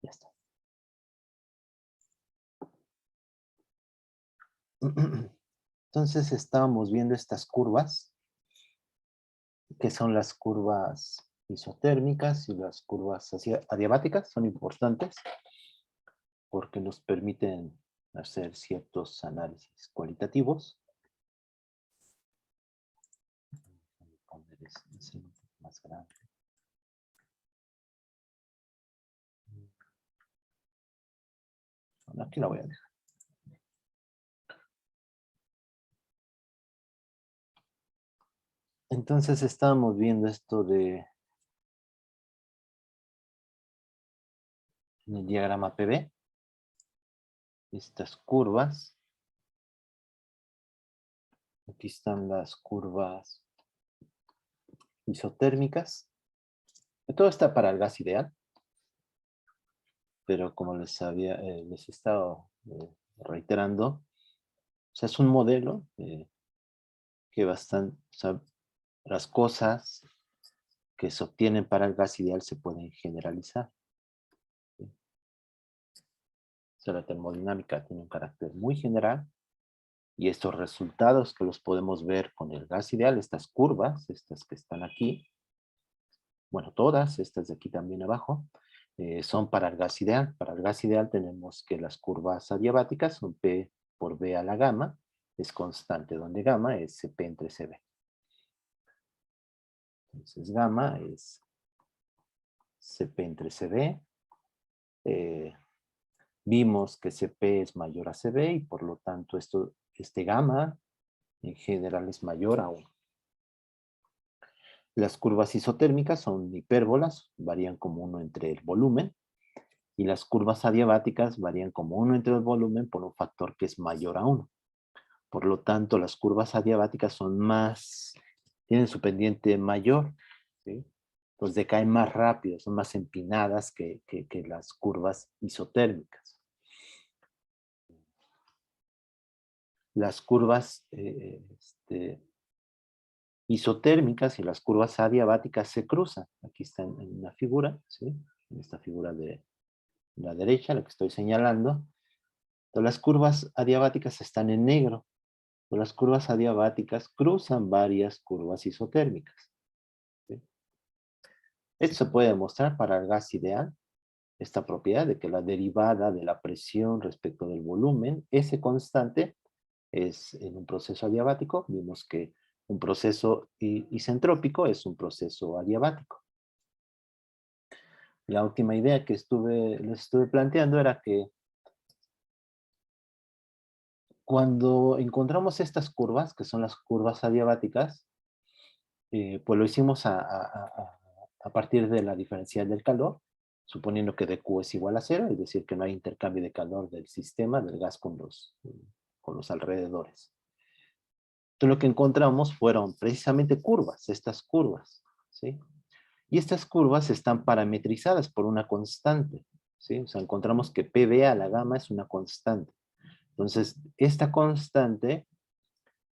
Ya está. Entonces estábamos viendo estas curvas, que son las curvas isotérmicas y las curvas adiabáticas, son importantes porque nos permiten hacer ciertos análisis cualitativos. Voy a poner este un poco más grande. Bueno, aquí la voy a dejar. Entonces estábamos viendo esto de en el diagrama PB, estas curvas. Aquí están las curvas isotérmicas. Todo está para el gas ideal, pero como les he estado reiterando, o sea, es un modelo que bastante, o sea, las cosas que se obtienen para el gas ideal se pueden generalizar. ¿Sí? O sea, la termodinámica tiene un carácter muy general y estos resultados que los podemos ver con el gas ideal, estas curvas, estas que están aquí, bueno, todas, estas de aquí también abajo, son para el gas ideal. Para el gas ideal tenemos que las curvas adiabáticas son P por B a la gamma, es constante, donde gamma es Cp entre Cb. Entonces gamma es Cp entre Cb. Vimos que Cp es mayor a Cb y por lo tanto este gamma en general es mayor a 1. Las curvas isotérmicas son hipérbolas, varían como 1 entre el volumen. Y las curvas adiabáticas varían como 1 entre el volumen por un factor que es mayor a 1. Por lo tanto, las curvas adiabáticas son tienen su pendiente mayor, ¿sí? Entonces decaen más rápido, son más empinadas que las curvas isotérmicas. Las curvas isotérmicas y las curvas adiabáticas se cruzan. Aquí está en una figura, ¿sí? En esta figura de la derecha, la que estoy señalando. Entonces, las curvas adiabáticas están en negro. Las curvas adiabáticas cruzan varias curvas isotérmicas. ¿Sí? Esto se puede demostrar para el gas ideal, esta propiedad de que la derivada de la presión respecto del volumen, ese constante, es en un proceso adiabático. Vimos que un proceso isentrópico es un proceso adiabático. La última idea que les estuve planteando era que cuando encontramos estas curvas, que son las curvas adiabáticas, pues lo hicimos a partir de la diferencial del calor, suponiendo que dQ es igual a 0, es decir, que no hay intercambio de calor del sistema, del gas con los alrededores. Entonces lo que encontramos fueron precisamente curvas, estas curvas, ¿sí? Y estas curvas están parametrizadas por una constante, ¿sí? O sea, encontramos que PB a la gamma es una constante. Entonces, esta constante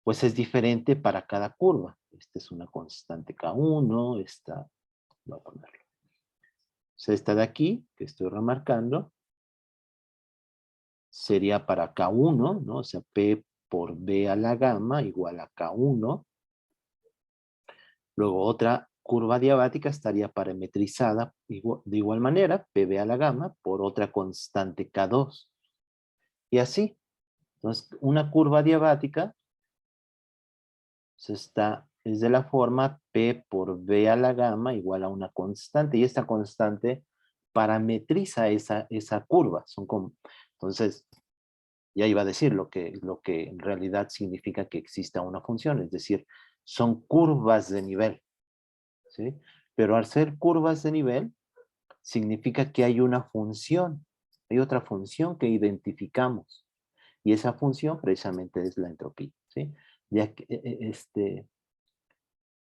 pues es diferente para cada curva. Esta es una constante K1, esta, voy a ponerlo. O sea, esta de aquí, que estoy remarcando, sería para K1, ¿no? O sea, P por B a la gamma igual a K1. Luego otra curva diabática estaría parametrizada de igual manera, PB a la gamma, por otra constante K2. Y así. Entonces, una curva diabática es de la forma P por B a la gamma igual a una constante, y esta constante parametriza esa curva. Entonces, ya iba a decir lo que en realidad significa que exista una función, es decir, son curvas de nivel, ¿sí? Pero al ser curvas de nivel, significa que hay una función, hay otra función que identificamos, y esa función precisamente es la entropía, ¿sí? Ya que,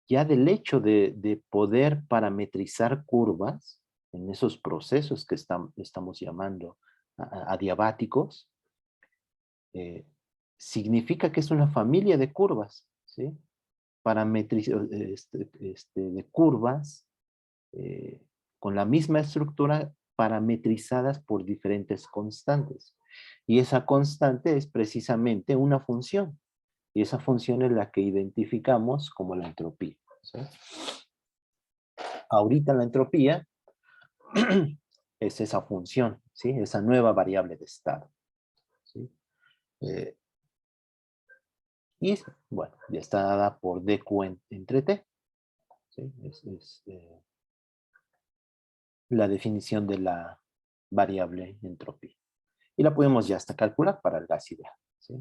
ya del hecho de poder parametrizar curvas en esos procesos que estamos llamando adiabáticos, significa que es una familia de curvas, ¿sí? De curvas con la misma estructura parametrizadas por diferentes constantes. Y esa constante es precisamente una función. Y esa función es la que identificamos como la entropía, ¿sí? Ahorita la entropía es esa función, ¿sí? Esa nueva variable de estado, ¿sí? Eh, y, bueno, ya está dada por dq entre t, ¿sí? Es la definición de la variable entropía. Y la podemos ya hasta calcular para el gas ideal, ¿sí?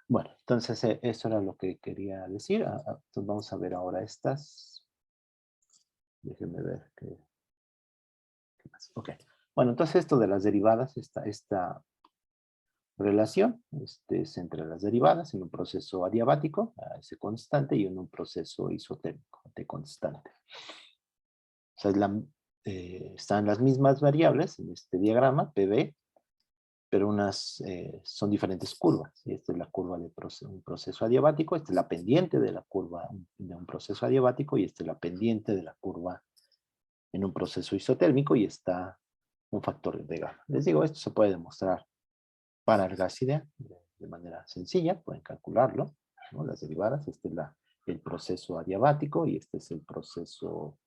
Bueno, entonces eso era lo que quería decir. Entonces vamos a ver ahora estas. Déjenme ver qué más. Ok. Bueno, entonces esto de las derivadas, esta relación es entre las derivadas en un proceso adiabático, a ese constante, y en un proceso isotérmico, T constante. O sea, están las mismas variables en este diagrama, PV, pero son diferentes curvas. Y esta es la curva de un proceso adiabático, esta es la pendiente de la curva de un proceso adiabático, y esta es la pendiente de la curva en un proceso isotérmico, y está un factor de gamma. Les digo, esto se puede demostrar para el gas ideal de manera sencilla, pueden calcularlo, ¿no? Las derivadas, este es el proceso adiabático y este es el proceso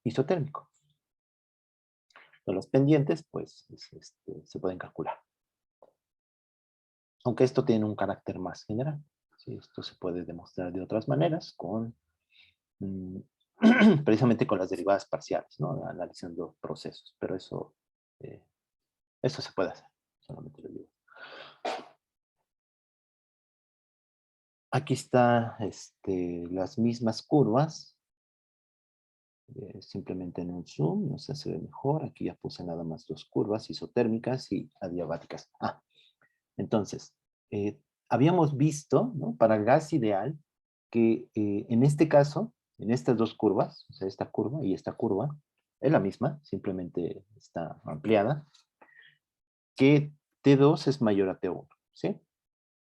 isotérmico. De los pendientes, pues, se pueden calcular. Aunque esto tiene un carácter más general. ¿Sí? Esto se puede demostrar de otras maneras, precisamente con las derivadas parciales, ¿no? Analizando procesos, pero eso se puede hacer, solamente lo digo. Aquí está las mismas curvas, simplemente en un zoom, no sé si se ve mejor. Aquí ya puse nada más dos curvas, isotérmicas y adiabáticas. Entonces, habíamos visto, ¿no? Para el gas ideal, que en este caso, en estas dos curvas, o sea, esta curva y esta curva, es la misma, simplemente está ampliada, que T2 es mayor a T1, ¿sí?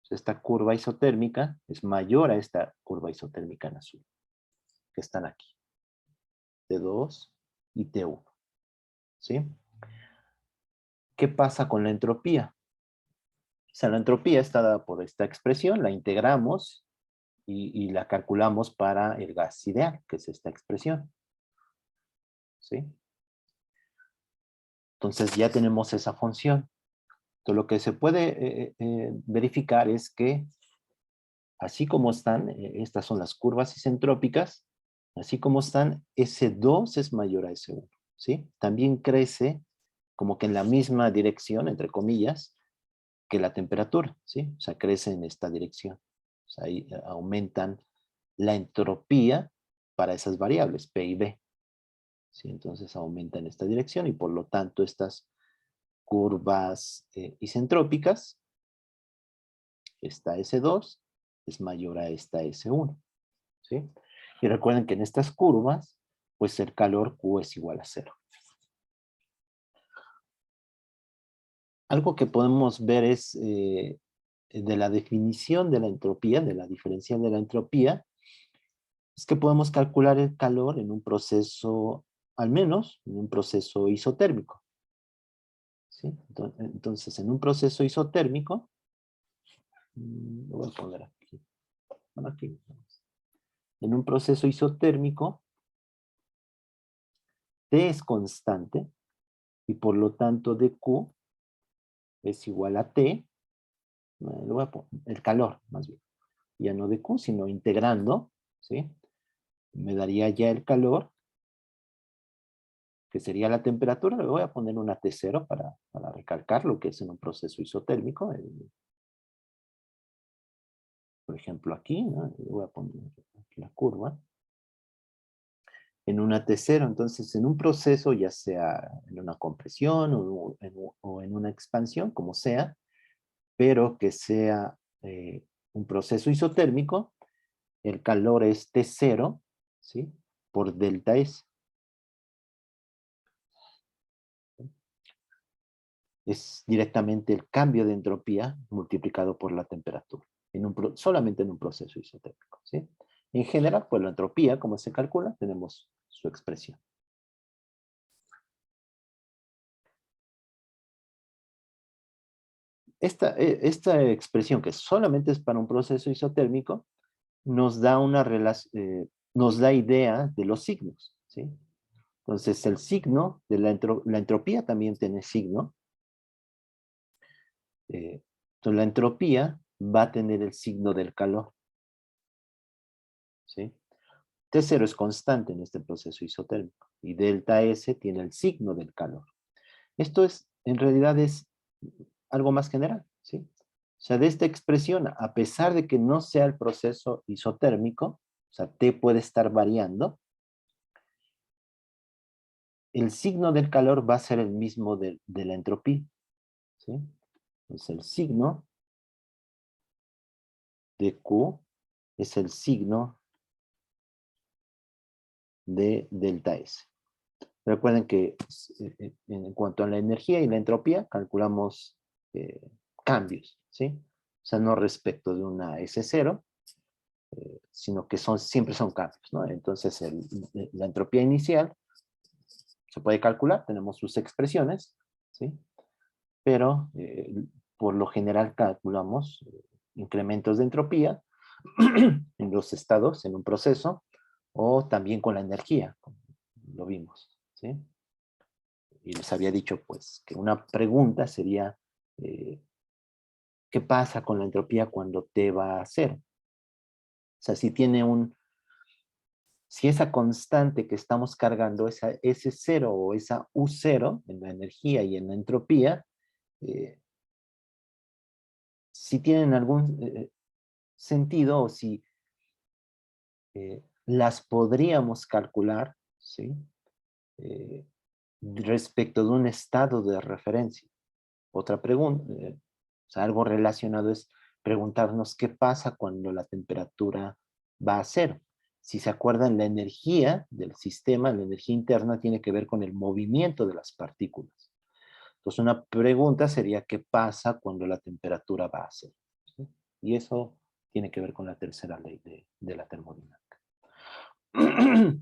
Esta curva isotérmica es mayor a esta curva isotérmica en azul, que están aquí. T2 y T1, ¿sí? ¿Qué pasa con la entropía? O sea, la entropía está dada por esta expresión, la integramos y la calculamos para el gas ideal, que es esta expresión, ¿sí? Entonces ya tenemos esa función. Entonces lo que se puede verificar es que así como están, estas son las curvas isentrópicas, así como están, S2 es mayor a S1, ¿sí? También crece como que en la misma dirección, entre comillas, que la temperatura, ¿sí? O sea, crece en esta dirección. O sea, ahí aumentan la entropía para esas variables, P y B, ¿sí? Entonces aumenta en esta dirección y por lo tanto estas curvas isentrópicas, esta S2 es mayor a esta S1, ¿sí? Y recuerden que en estas curvas, pues el calor Q es igual a 0. Algo que podemos ver es de la definición de la entropía, de la diferencial de la entropía, es que podemos calcular el calor en un proceso, al menos en un proceso isotérmico, ¿sí? Entonces, en un proceso isotérmico, lo voy a poner aquí, bueno, aquí, en un proceso isotérmico, T es constante, y por lo tanto dQ es igual a T, le voy a poner el calor, más bien, ya no dQ, sino integrando, ¿sí? Me daría ya el calor, que sería la temperatura. Le voy a poner una T0 para recalcar lo que es en un proceso isotérmico. Por ejemplo, aquí, ¿no? Le voy a poner aquí la curva. En una T0, entonces en un proceso, ya sea en una compresión o en una expansión, como sea, pero que sea un proceso isotérmico, el calor es T0, ¿sí? Por delta S. Es directamente el cambio de entropía multiplicado por la temperatura, solamente en un proceso isotérmico, ¿sí? En general, pues la entropía, como se calcula, tenemos su expresión. Esta expresión, que solamente es para un proceso isotérmico, nos da nos da idea de los signos, ¿sí? Entonces, el signo de la entropía también tiene signo. Entonces, la entropía va a tener el signo del calor, ¿sí? T0 es constante en este proceso isotérmico y delta S tiene el signo del calor. Esto en realidad es algo más general, ¿sí? O sea, de esta expresión, a pesar de que no sea el proceso isotérmico, o sea, T puede estar variando, el signo del calor va a ser el mismo de la entropía, ¿sí? Entonces, el signo de Q es el signo de delta S. Recuerden que en cuanto a la energía y la entropía, calculamos cambios, ¿sí? O sea, no respecto de una S0, sino que siempre son cambios, ¿no? Entonces, la entropía inicial se puede calcular, tenemos sus expresiones, ¿sí? Pero por lo general calculamos incrementos de entropía en los estados, en un proceso, o también con la energía, como lo vimos, ¿sí? Y les había dicho, pues, que una pregunta sería, ¿qué pasa con la entropía cuando T va a cero? O sea, si esa constante que estamos cargando, esa S0 o esa U0 en la energía y en la entropía, si tienen algún sentido o si las podríamos calcular, ¿sí? Respecto de un estado de referencia. Otra pregunta, o sea, algo relacionado es preguntarnos qué pasa cuando la temperatura va a cero. Si se acuerdan, la energía del sistema, la energía interna, tiene que ver con el movimiento de las partículas. Entonces, una pregunta sería, ¿qué pasa cuando la temperatura va a cero? ¿Sí? Y eso tiene que ver con la tercera ley de la termodinámica. O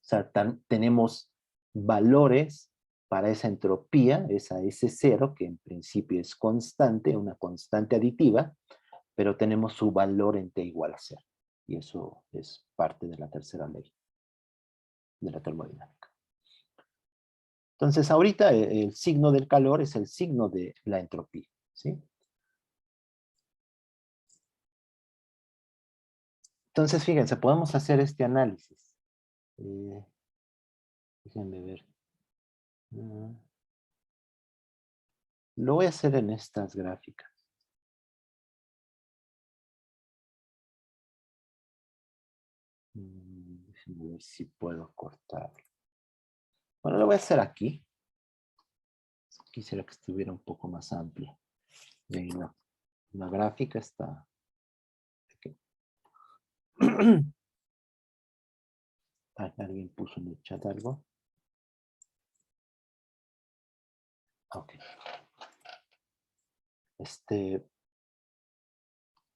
sea, tenemos valores para esa entropía, esa S0, que en principio es constante, una constante aditiva, pero tenemos su valor en T igual a 0. Y eso es parte de la tercera ley de la termodinámica. Entonces, ahorita el signo del calor es el signo de la entropía, ¿sí? Entonces, fíjense, podemos hacer este análisis. Déjenme ver. Lo voy a hacer en estas gráficas. Déjenme ver si puedo cortar. Bueno, lo voy a hacer aquí. Quisiera que estuviera un poco más amplia. Y no, la gráfica está aquí. ¿Alguien puso en el chat algo? Ok.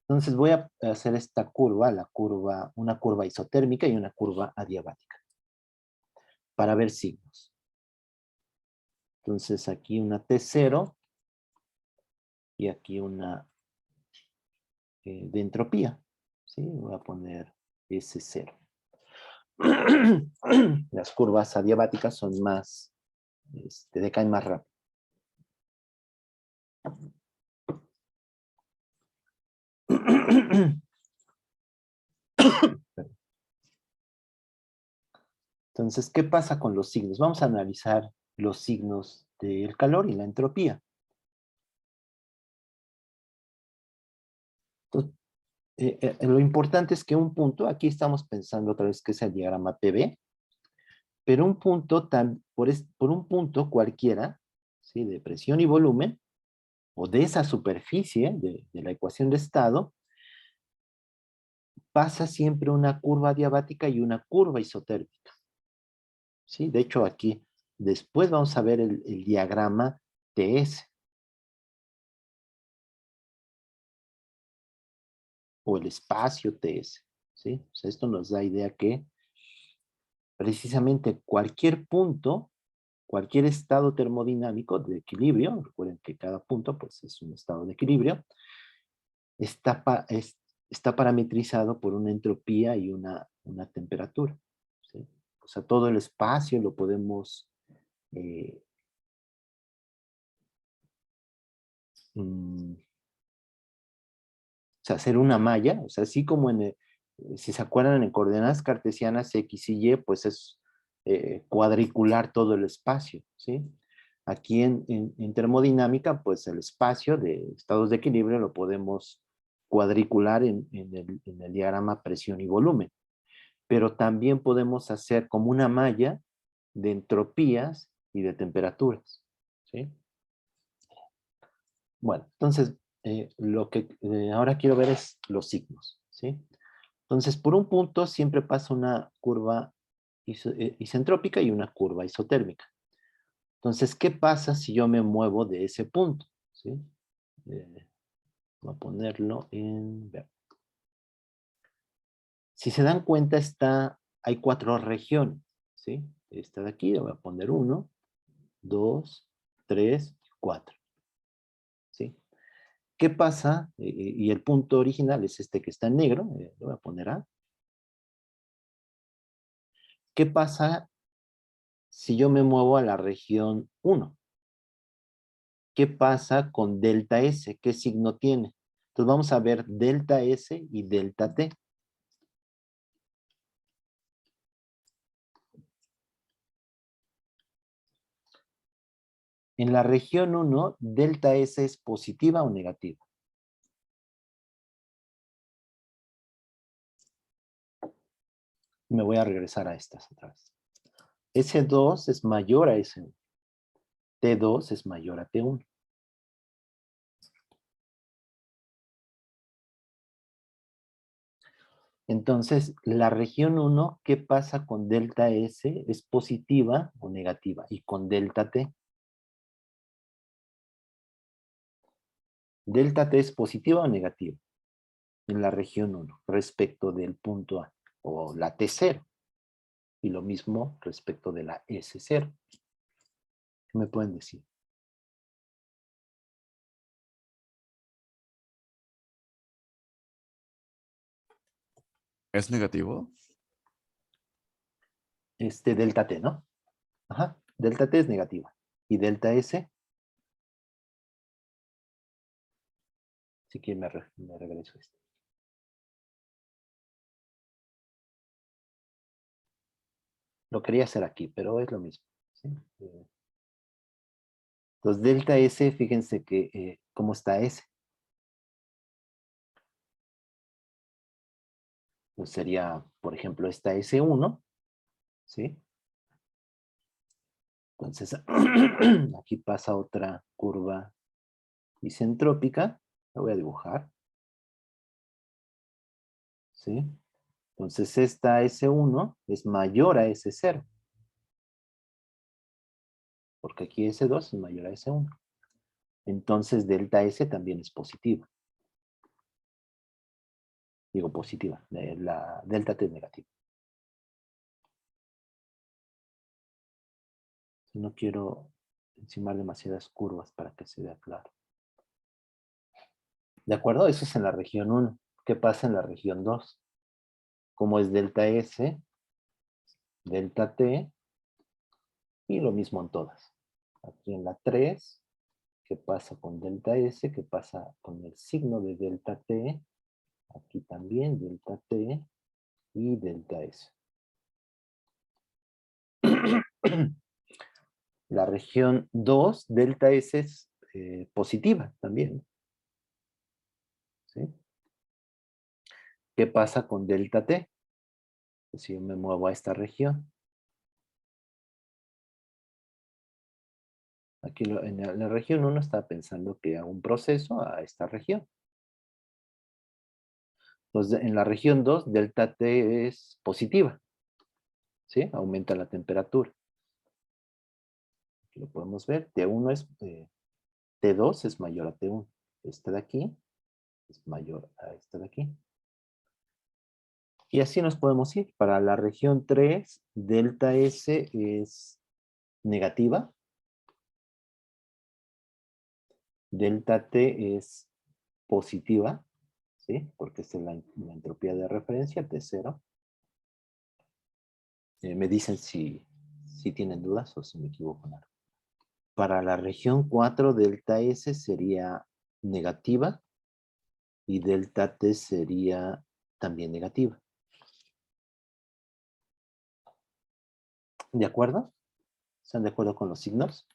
Entonces voy a hacer esta curva, una curva isotérmica y una curva adiabática, para ver signos. Entonces aquí una T0 y aquí una de entropía. ¿Sí? Voy a poner S0. Las curvas adiabáticas son más, decaen más rápido. Entonces, ¿qué pasa con los signos? Vamos a analizar los signos del calor y la entropía. Entonces, lo importante es que un punto, aquí estamos pensando otra vez que es el diagrama PV, pero un punto, por un punto cualquiera, ¿sí? De presión y volumen, o de esa superficie de la ecuación de estado, pasa siempre una curva adiabática y una curva isotérmica. ¿Sí? De hecho, aquí después vamos a ver el diagrama TS, o el espacio TS. ¿Sí? O sea, esto nos da idea que precisamente cualquier punto, cualquier estado termodinámico de equilibrio, recuerden que cada punto pues, es un estado de equilibrio, está parametrizado por una entropía y una temperatura. ¿Sí? O sea, todo el espacio lo podemos o sea, hacer una malla, o sea, así como si se acuerdan en coordenadas cartesianas X y Y, pues es cuadricular todo el espacio, ¿sí? Aquí en termodinámica, pues el espacio de estados de equilibrio lo podemos cuadricular en el diagrama presión y volumen, pero también podemos hacer como una malla de entropías y de temperaturas, ¿sí? Bueno, entonces, lo que ahora quiero ver es los signos, ¿sí? Entonces, por un punto siempre pasa una curva isentrópica y una curva isotérmica. Entonces, ¿qué pasa si yo me muevo de ese punto? ¿Sí? Voy a ponerlo en verde. Si se dan cuenta, hay 4 regiones, ¿sí? Esta de aquí, le voy a poner 1, 2, 3, 4, ¿sí? ¿Qué pasa? Y el punto original es este que está en negro, le voy a poner A. ¿Qué pasa si yo me muevo a la región 1? ¿Qué pasa con delta S? ¿Qué signo tiene? Entonces vamos a ver delta S y delta T. En la región 1, delta S es positiva o negativa. Me voy a regresar a estas otra vez. S2 es mayor a S1. T2 es mayor a T1. Entonces, la región 1, ¿qué pasa con delta S? ¿Es positiva o negativa? Y con delta T. Delta T es positiva o negativa en la región 1 respecto del punto A o la T0. Y lo mismo respecto de la S0. ¿Qué me pueden decir? ¿Es negativo? Delta T, ¿no? Ajá, delta T es negativa. ¿Y delta S? Si quieren me regreso a esto. Lo quería hacer aquí, pero es lo mismo. ¿Sí? Entonces, delta S, fíjense que, ¿cómo está S? Pues sería, por ejemplo, esta S1, ¿sí? Entonces, aquí pasa otra curva isentrópica. La voy a dibujar. ¿Sí? Entonces, esta S1 es mayor a S0. Porque aquí S2 es mayor a S1. Entonces, delta S también es positiva. Digo positiva. La delta T es negativa. No quiero encimar demasiadas curvas para que se vea claro. ¿De acuerdo? Eso es en la región 1. ¿Qué pasa en la región 2? Como es delta S, delta T, y lo mismo en todas. Aquí en la 3, ¿qué pasa con delta S? ¿Qué pasa con el signo de delta T? Aquí también delta T y delta S. La región 2, delta S es positiva también. ¿Sí? ¿Qué pasa con delta T? Pues si yo me muevo a esta región. Aquí en la región 1 está pensando que hago un proceso a esta región. Entonces, en la región 2, delta T es positiva. ¿Sí? Aumenta la temperatura. Aquí lo podemos ver. T1 es, T2 es mayor a T1. Esta de aquí es mayor a esta de aquí. Y así nos podemos ir. Para la región 3, delta S es negativa. Delta T es positiva, ¿sí? Porque esta es la entropía de referencia, T0. Me dicen si tienen dudas o si me equivoco en algo. Para la región 4, delta S sería negativa y delta T sería también negativa. ¿De acuerdo? ¿Están de acuerdo con los signos?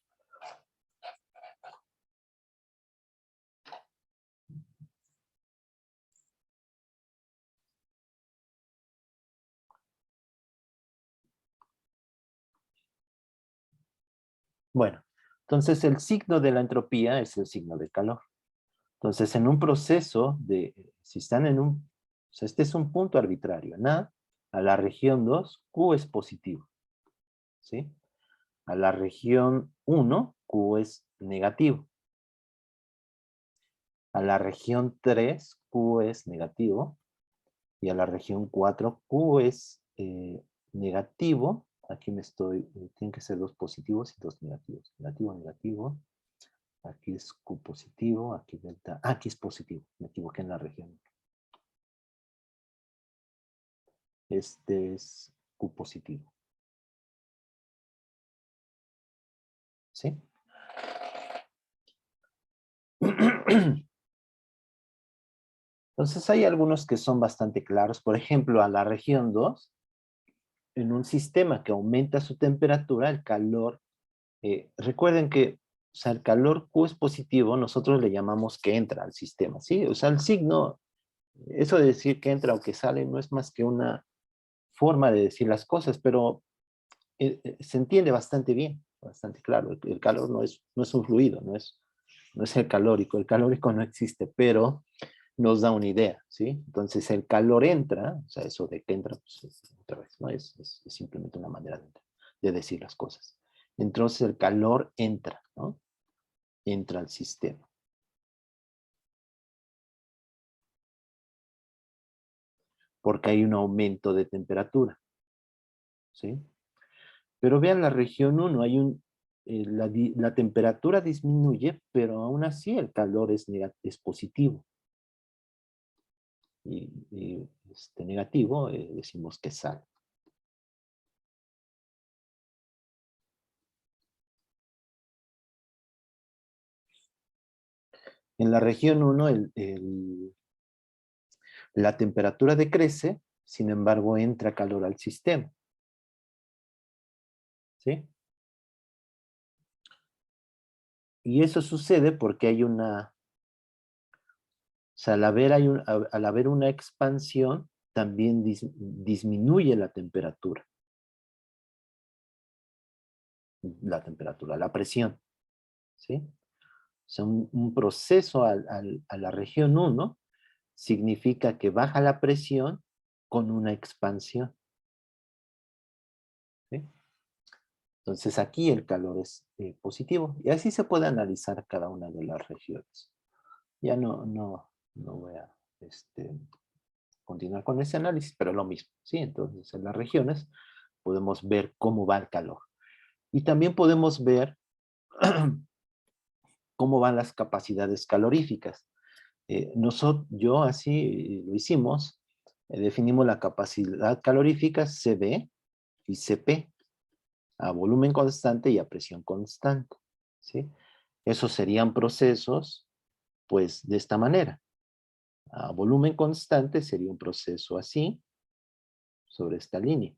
Bueno, entonces el signo de la entropía es el signo de calor. Entonces, en un proceso si están en o sea, este es un punto arbitrario. En a la región 2, Q es positivo, ¿sí? A la región 1, Q es negativo. A la región 3, Q es negativo. Y a la región 4, Q es negativo. Aquí tienen que ser dos positivos y dos negativos. Negativo, negativo. Aquí es Q positivo, aquí delta. Aquí es positivo, me equivoqué en la región. Este es Q positivo. ¿Sí? Entonces hay algunos que son bastante claros. Por ejemplo, a la región 2, en un sistema que aumenta su temperatura, el calor, recuerden que, o sea, el calor Q es positivo, nosotros le llamamos que entra al sistema, ¿sí? O sea, el signo, eso de decir que entra o que sale, no es más que una forma de decir las cosas, pero se entiende bastante bien, bastante claro. El calor no es un fluido, no es el calórico no existe, pero nos da una idea, ¿sí? Entonces el calor entra, o sea, eso de que entra, pues otra vez, ¿no? Es simplemente una manera de decir las cosas. Entonces el calor entra, ¿no? Entra al sistema. Porque hay un aumento de temperatura, ¿sí? Pero vean la región 1, la temperatura disminuye, pero aún así el calor es positivo. Y negativo, decimos que sale. En la región 1, la temperatura decrece, sin embargo, entra calor al sistema. ¿Sí? Y eso sucede porque hay una... O sea, al haber una expansión, también disminuye la temperatura. La presión. ¿Sí? O sea, un proceso a la región 1 significa que baja la presión con una expansión. ¿Sí? Entonces aquí el calor es positivo. Y así se puede analizar cada una de las regiones. Ya no voy a continuar con ese análisis, pero lo mismo. ¿Sí? Entonces en las regiones podemos ver cómo va el calor. Y también podemos ver cómo van las capacidades caloríficas. Yo así lo hicimos. Definimos la capacidad calorífica CB y CP a volumen constante y a presión constante. ¿Sí? Esos serían procesos, pues, de esta manera. A volumen constante sería un proceso así, sobre esta línea.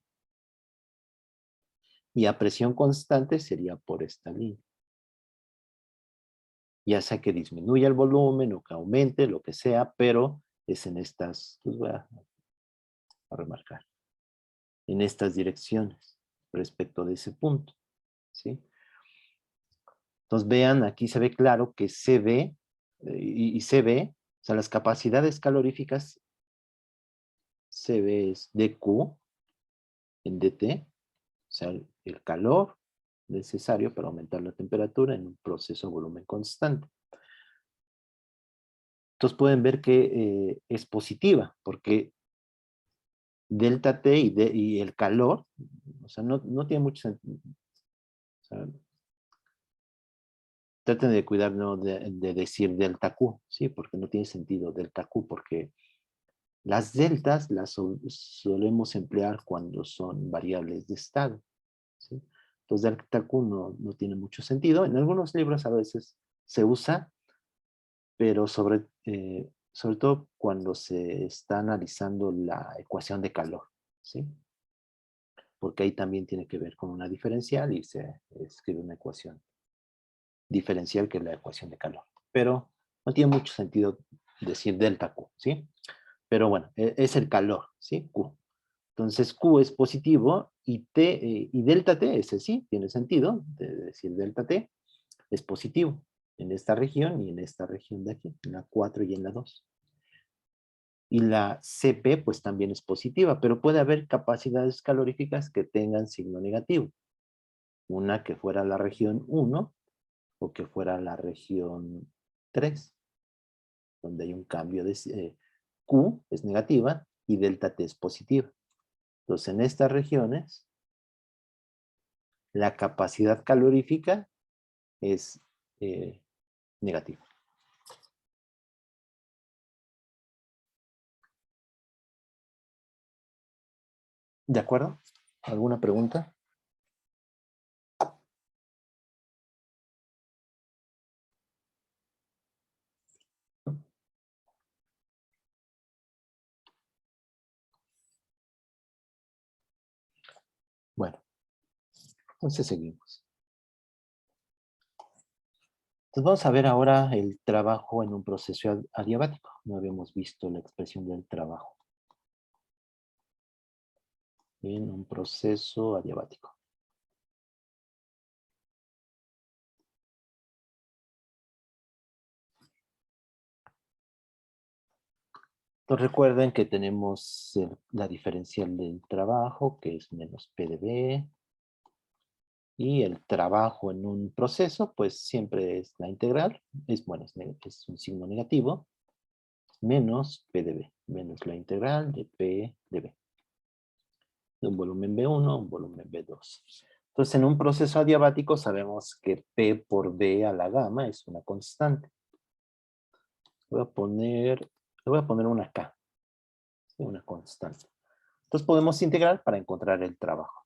Y a presión constante sería por esta línea. Ya sea que disminuya el volumen o que aumente, lo que sea, pero es en estas, pues voy a remarcar, en estas direcciones respecto de ese punto. ¿Sí? Entonces vean, aquí se ve claro que CB y CB, o sea, las capacidades caloríficas, CB es dQ en dt, o sea, el calor necesario para aumentar la temperatura en un proceso a volumen constante. Entonces pueden ver que es positiva, porque delta T y el calor, o sea, no tiene mucho sentido. O sea, traten de cuidar ¿no? de decir delta Q, ¿sí? Porque no tiene sentido delta Q, porque las deltas las solemos emplear cuando son variables de estado, ¿sí? Entonces, delta Q no tiene mucho sentido. En algunos libros a veces se usa, pero sobre todo cuando se está analizando la ecuación de calor, ¿sí? Porque ahí también tiene que ver con una diferencial y se escribe una ecuación diferencial que es la ecuación de calor. Pero no tiene mucho sentido decir delta Q, ¿sí? Pero bueno, es el calor, ¿sí? Q. Entonces Q es positivo y delta T, ese sí, tiene sentido de decir delta T, es positivo en esta región y en esta región de aquí, en la 4 y en la 2. Y la CP pues también es positiva, pero puede haber capacidades caloríficas que tengan signo negativo. Una que fuera la región 1 o que fuera la región 3, donde hay un cambio de Q es negativa y delta T es positiva. Entonces en estas regiones la capacidad calorífica es negativa. ¿De acuerdo? ¿Alguna pregunta? Bueno, entonces seguimos. Entonces vamos a ver ahora el trabajo en un proceso adiabático. No habíamos visto la expresión del trabajo en un proceso adiabático. Entonces recuerden que tenemos la diferencial del trabajo, que es menos P de B, y el trabajo en un proceso, pues siempre es la integral, bueno, es un signo negativo, menos P de B, menos la integral de P de B. De un volumen B1 a un volumen B2. Entonces, en un proceso adiabático sabemos que P por B a la gamma es una constante. Le voy a poner una K, ¿sí? Una constante. Entonces podemos integrar para encontrar el trabajo.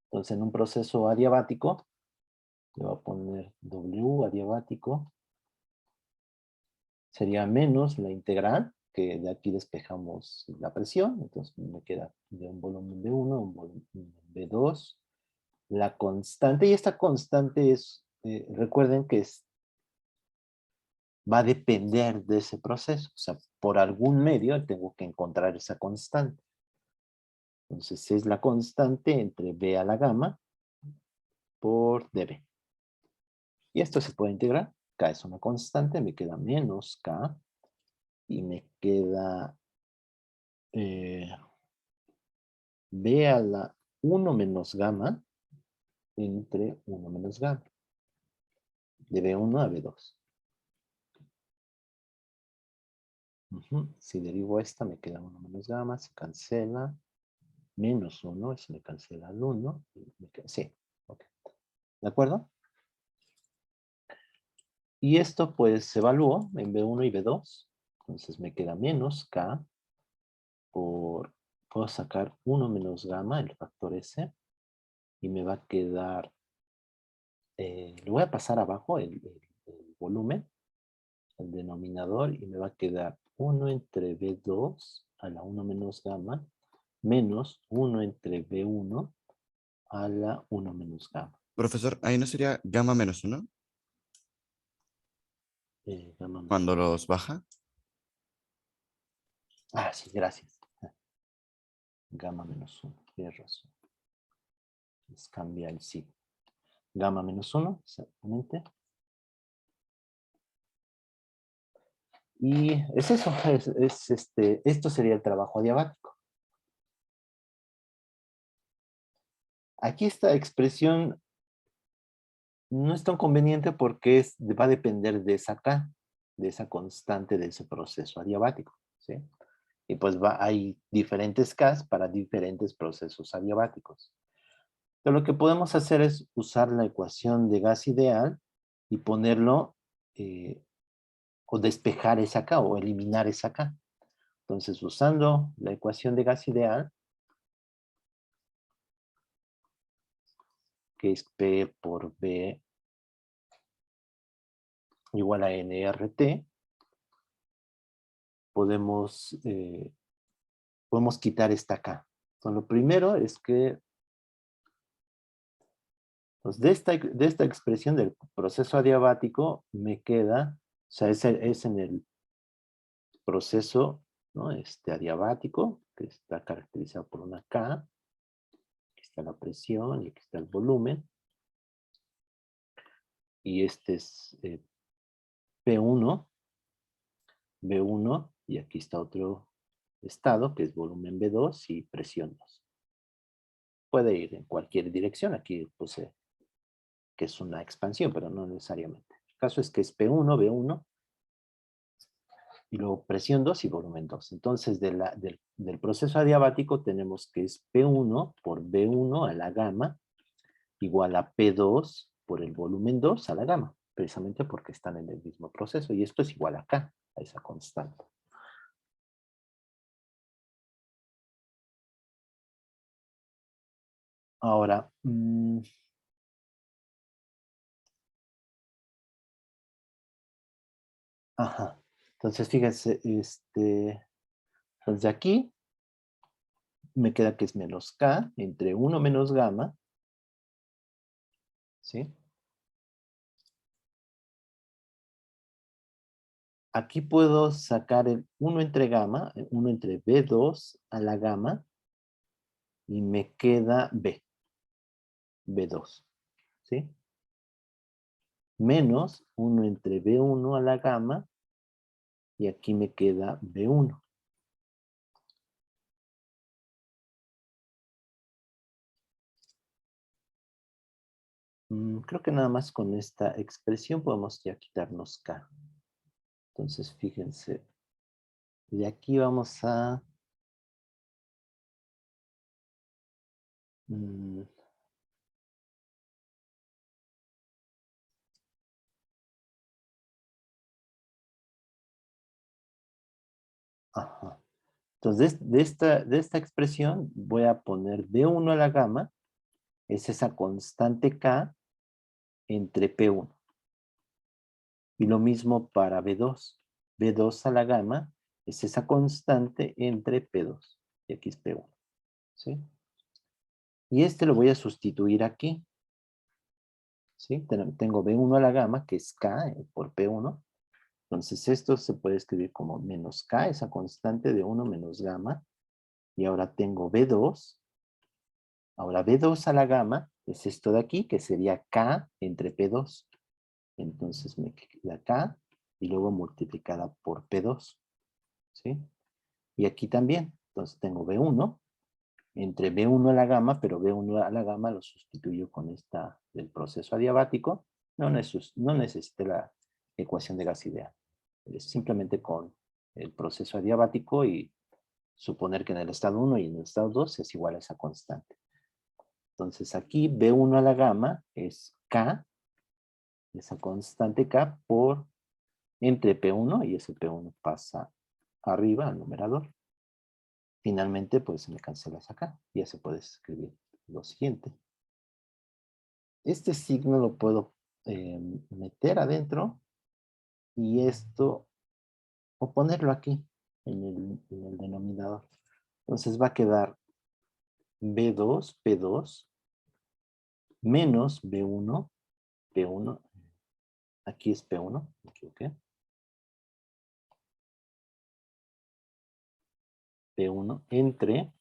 Entonces, en un proceso adiabático, le voy a poner W adiabático, sería menos la integral, que de aquí despejamos la presión, entonces me queda de un volumen B1 a un volumen B2, la constante, y esta constante es, recuerden que va a depender de ese proceso, o sea, por algún medio tengo que encontrar esa constante. Entonces es la constante entre B a la gamma por dB. Y esto se puede integrar. K es una constante, me queda menos K. Y me queda B a la 1 menos gamma entre 1 menos gamma. De B1 a B2. Si derivo esta, me queda 1 menos gamma, se cancela. Menos 1, eso me cancela el 1. Sí, ok. ¿De acuerdo? Y esto pues se evaluó en B1 y B2. Entonces me queda menos K por, puedo sacar 1 menos gamma, el factor S, y me va a quedar, lo voy a pasar abajo el volumen, el denominador, y me va a quedar 1 entre B2 a la 1 menos gamma, menos 1 entre B1 a la 1 menos gamma. Profesor, ahí no sería gamma menos uno Gamma cuando menos. los baja. Ah, sí, gracias. Gamma menos 1, tienes razón. Les cambia el signo. Gamma menos 1, exactamente. Y es eso, esto sería el trabajo adiabático. Aquí esta expresión no es tan conveniente porque va a depender de esa K, de esa constante de ese proceso adiabático, ¿sí? Y pues hay diferentes Ks para diferentes procesos adiabáticos. Pero lo que podemos hacer es usar la ecuación de gas ideal y ponerlo, o despejar esa K, o eliminar esa K. Entonces, usando la ecuación de gas ideal, que es P por B igual a nRT, podemos quitar esta K. Entonces, lo primero es que pues de esta expresión del proceso adiabático me queda, o sea, es en el proceso, ¿no? Adiabático, que está caracterizado por una K, aquí está la presión y aquí está el volumen, y este es P1, B1, y aquí está otro estado, que es volumen B2 y presión 2. Puede ir en cualquier dirección, aquí puse que es una expansión, pero no necesariamente. El caso es que es P1, B1, y luego presión 2 y volumen 2. Entonces, del proceso adiabático tenemos que es P1 por B1 a la gamma igual a P2 por el volumen 2 a la gamma, precisamente porque están en el mismo proceso, y esto es igual a K, a esa constante. Ahora, ajá, entonces fíjense, entonces de aquí me queda que es menos K entre 1 menos gamma, ¿sí? Aquí puedo sacar el 1 entre gamma, 1 entre B2 a la gamma, y me queda B2, ¿sí? Menos 1 entre B1 a la gamma, y aquí me queda B1. Creo que nada más con esta expresión podemos ya quitarnos K. Entonces, fíjense, de aquí vamos a... ajá. Entonces, de esta expresión voy a poner B1 a la gamma, es esa constante K entre P1. Y lo mismo para B2. B2 a la gamma es esa constante entre P2. Y aquí es P1. ¿Sí? Y lo voy a sustituir aquí. ¿Sí? Tengo B1 a la gamma, que es K por P1. Entonces esto se puede escribir como menos K, esa constante de 1 menos gamma. Y ahora tengo B2. Ahora B2 a la gamma es esto de aquí, que sería K entre P2. Entonces me queda K y luego multiplicada por P2. ¿Sí? Y aquí también. Entonces tengo B1 entre B1 a la gamma, pero B1 a la gamma lo sustituyo con esta del proceso adiabático. No necesité la ecuación de gas ideal. Simplemente con el proceso adiabático y suponer que en el estado 1 y en el estado 2 es igual a esa constante. Entonces aquí B1 a la gamma es K, esa constante K por entre P1, y ese P1 pasa arriba al numerador. Finalmente, pues se me cancela acá. Ya se puede escribir lo siguiente. Este signo lo puedo meter adentro y esto, o ponerlo aquí en el denominador. Entonces va a quedar B2, P2, menos B1, P1, aquí es P1, me equivoqué, P1 entre,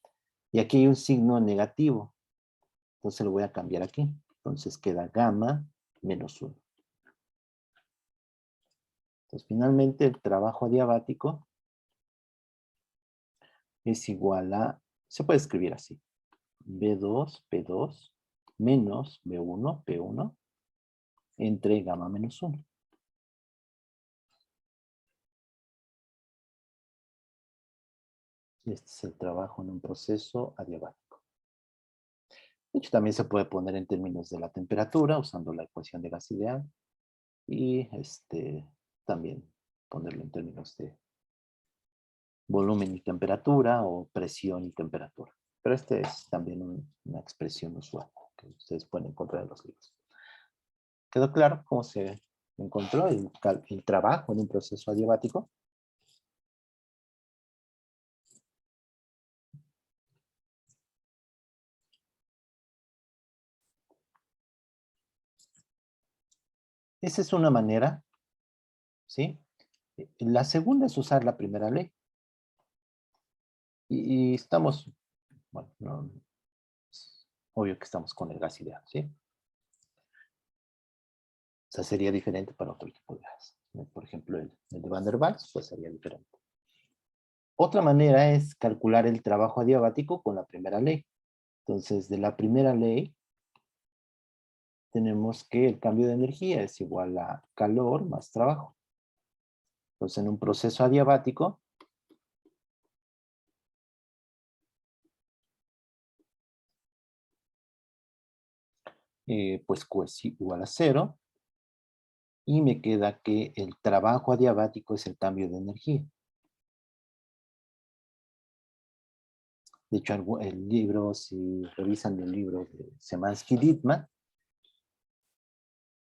y aquí hay un signo negativo, entonces lo voy a cambiar aquí. Entonces queda gamma menos 1. Entonces finalmente el trabajo adiabático es igual a, se puede escribir así, B2, P2, menos B1, P1, entre gamma menos 1. Este es el trabajo en un proceso adiabático. De hecho, también se puede poner en términos de la temperatura usando la ecuación de gas ideal y también ponerlo en términos de volumen y temperatura o presión y temperatura. Pero este es también una expresión usual que ustedes pueden encontrar en los libros. ¿Quedó claro cómo se encontró el trabajo en un proceso adiabático? Esa es una manera, ¿sí? La segunda es usar la primera ley. Y estamos, bueno, no, es obvio que estamos con el gas ideal, ¿sí? O sea, sería diferente para otro tipo de gas. Por ejemplo, el de Van der Waals, pues sería diferente. Otra manera es calcular el trabajo adiabático con la primera ley. Entonces, de la primera ley, tenemos que el cambio de energía es igual a calor más trabajo. Entonces, en un proceso adiabático, pues Q es igual a 0. Y me queda que el trabajo adiabático es el cambio de energía. De hecho, el libro, si revisan el libro de Szymanski-Dietmar,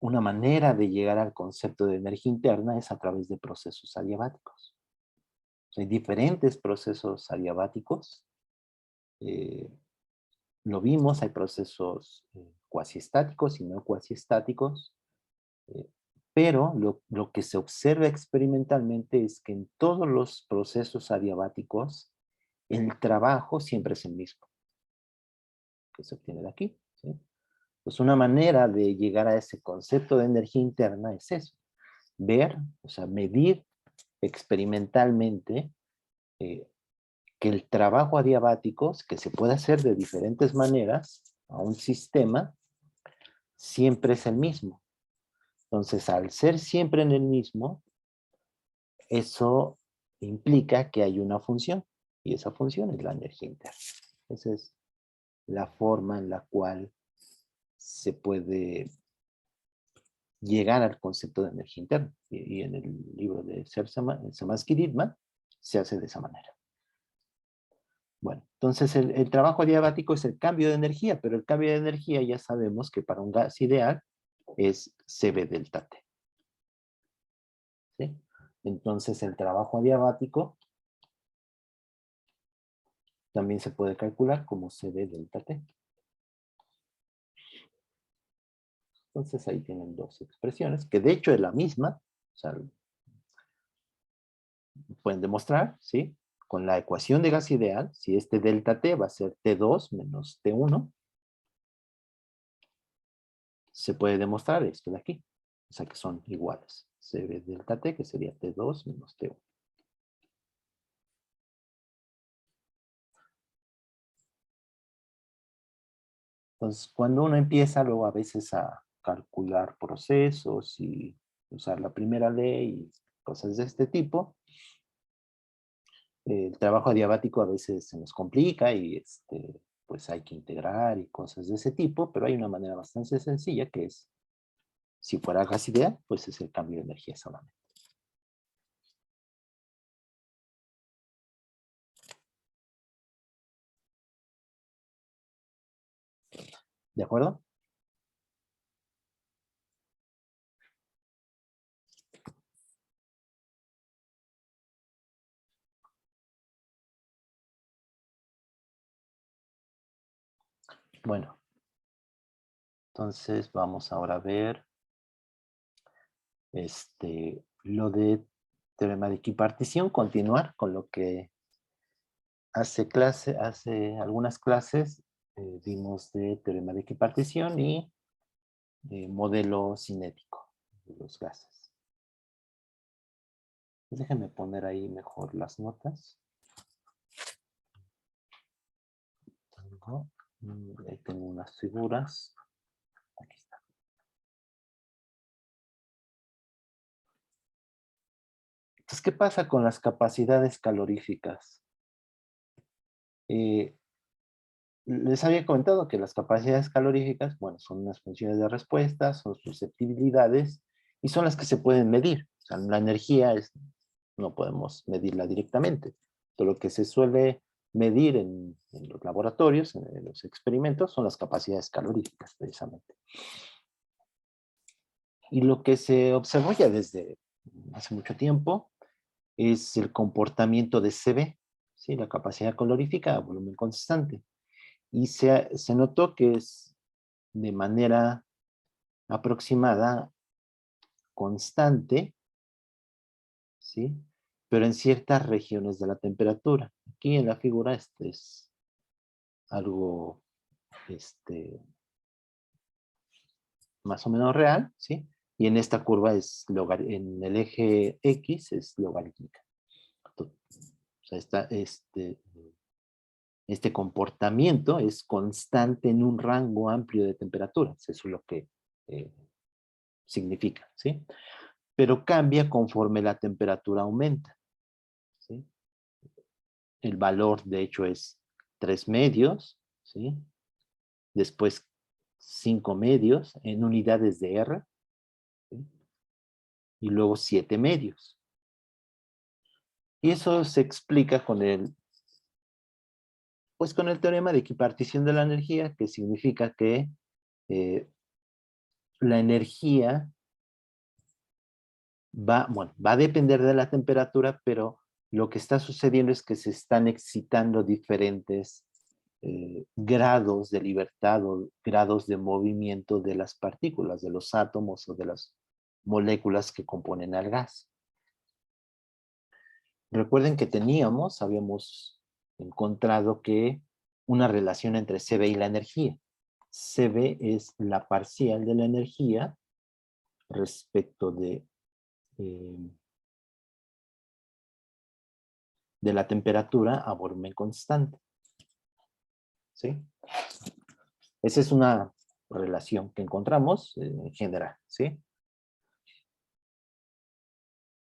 una manera de llegar al concepto de energía interna es a través de procesos adiabáticos. Hay diferentes procesos adiabáticos. Eh, lo vimos, hay procesos cuasiestáticos y no cuasiestáticos. Eh, pero lo que se observa experimentalmente es que en todos los procesos adiabáticos el trabajo siempre es el mismo, que se obtiene de aquí, ¿sí? Pues una manera de llegar a ese concepto de energía interna es eso, ver, o sea, medir experimentalmente eh, que el trabajo adiabático, que se puede hacer de diferentes maneras a un sistema, siempre es el mismo. Entonces, al ser siempre en el mismo, eso implica que hay una función, y esa función es la energía interna. Esa es la forma en la cual se puede llegar al concepto de energía interna. Y en el libro de Szymanski-Dietmar se hace de esa manera. Bueno, entonces el trabajo adiabático es el cambio de energía, pero el cambio de energía ya sabemos que para un gas ideal es CB delta T. ¿Sí? Entonces el trabajo adiabático también se puede calcular como CB delta T. Entonces ahí tienen dos expresiones, que de hecho es la misma, o sea, pueden demostrar, ¿sí? Con la ecuación de gas ideal, si este delta T va a ser T2 menos T1, se puede demostrar esto de aquí, o sea que son iguales. CB delta T, que sería T2 menos T1. Entonces, cuando uno empieza luego a veces a calcular procesos y usar la primera ley y cosas de este tipo, el trabajo adiabático a veces se nos complica y pues hay que integrar y cosas de ese tipo, pero hay una manera bastante sencilla que es, si fuera gas ideal, pues es el cambio de energía solamente. ¿De acuerdo? Bueno, entonces vamos ahora a ver lo de teorema de equipartición, continuar con lo que hace algunas clases vimos de teorema de equipartición y modelo cinético de los gases. Pues déjenme poner ahí mejor las notas. Ahí tengo unas figuras. Aquí está. Entonces, ¿qué pasa con las capacidades caloríficas? Eh, Les había comentado que las capacidades caloríficas, bueno, son unas funciones de respuesta, son susceptibilidades y son las que se pueden medir. O sea, la energía no podemos medirla directamente. Todo lo que se suele medir en los laboratorios, en los experimentos, son las capacidades caloríficas, precisamente. Y lo que se observó ya desde hace mucho tiempo es el comportamiento de CB, ¿sí? La capacidad calorífica a volumen constante. Y se notó que es de manera aproximada constante, ¿sí? Pero en ciertas regiones de la temperatura. Aquí en la figura este es algo más o menos real, ¿sí? Y en esta curva en el eje X es logarítmica. O sea, este comportamiento es constante en un rango amplio de temperaturas. Eso es lo que eh, significa, ¿sí? Pero cambia conforme la temperatura aumenta, ¿sí? El valor, de hecho, es 3 medios, ¿sí? Después 5 medios en unidades de R, ¿sí? Y luego 7 medios. Y eso se explica pues con el teorema de equipartición de la energía, que significa que eh, la energía va a depender de la temperatura, pero lo que está sucediendo es que se están excitando diferentes grados de libertad o grados de movimiento de las partículas, de los átomos o de las moléculas que componen al gas. Recuerden que habíamos encontrado que una relación entre CB y la energía. CB es la parcial de la energía respecto eh, de la temperatura a volumen constante, ¿sí? Esa es una relación que encontramos en general, ¿sí?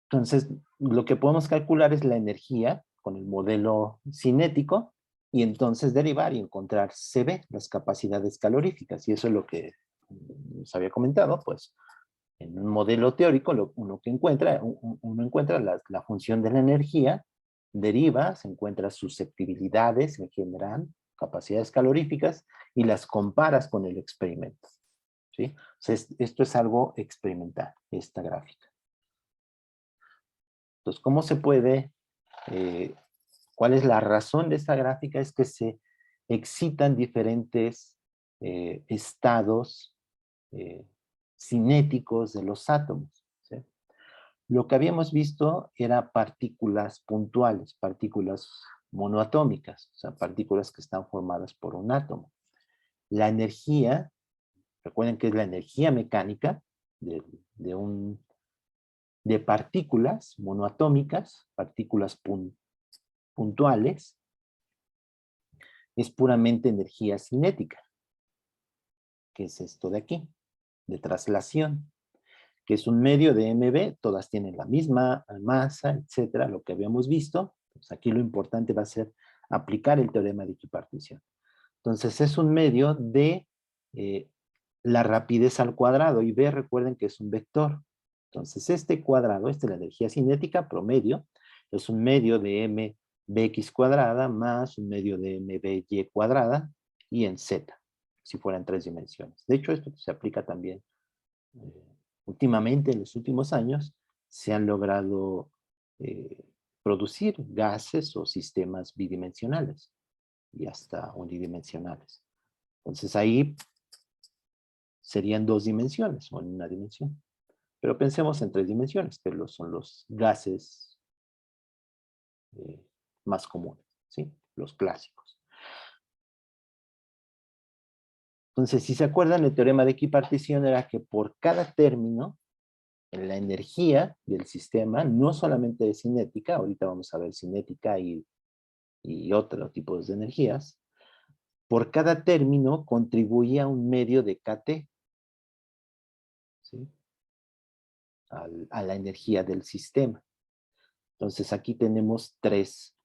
Entonces, lo que podemos calcular es la energía con el modelo cinético y entonces derivar y encontrar CB, las capacidades caloríficas. Y eso es lo que les había comentado, pues en un modelo teórico uno encuentra la función de la energía, deriva, se encuentra susceptibilidades en general, capacidades caloríficas, y las comparas con el experimento, ¿sí? O sea, esto es algo experimental, esta gráfica. Entonces, ¿cómo se puede, cuál es la razón de esta gráfica? Es que se excitan diferentes estados eh, cinéticos de los átomos, ¿sí? Lo que habíamos visto era partículas puntuales, partículas monoatómicas, o sea, partículas que están formadas por un átomo. La energía, recuerden que es la energía mecánica de, de, un, de partículas monoatómicas, partículas puntuales, es puramente energía cinética, que es esto de aquí, de traslación, que es un medio de mb, todas tienen la misma masa, etcétera, lo que habíamos visto. Pues aquí lo importante va a ser aplicar el teorema de equipartición. Entonces es un medio de la rapidez al cuadrado, y b, recuerden que es un vector. Entonces este cuadrado, esta es la energía cinética promedio, es un medio de mbx cuadrada más un medio de mby cuadrada y en z, si fueran 3 dimensiones. De hecho, esto se aplica también últimamente, en los últimos años, se han logrado producir gases o sistemas bidimensionales y hasta unidimensionales. Entonces ahí serían 2 dimensiones o en una dimensión. Pero pensemos en 3 dimensiones, que son los gases más comunes, ¿sí? Los clásicos. Entonces, si se acuerdan, el teorema de equipartición era que por cada término, en la energía del sistema, no solamente de cinética, ahorita vamos a ver cinética y otros tipos de energías, por cada término contribuía un medio de KT, ¿sí? A la energía del sistema. Entonces aquí tenemos tres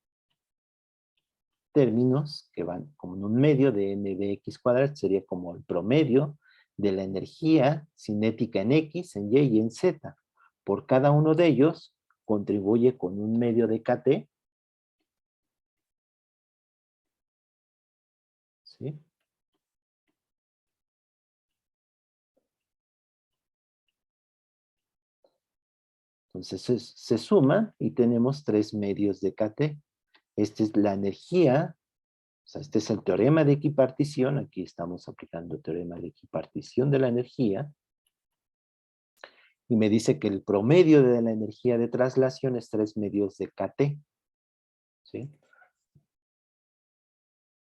términos que van como en un medio de n de x cuadrado, sería como el promedio de la energía cinética en x, en y y en z. Por cada uno de ellos contribuye con un medio de kT, ¿sí? Entonces se suman y tenemos 3 medios de kT. Esta es la energía, o sea, este es el teorema de equipartición. Aquí estamos aplicando el teorema de equipartición de la energía. Y me dice que el promedio de la energía de traslación es 3 medios de kT, ¿sí?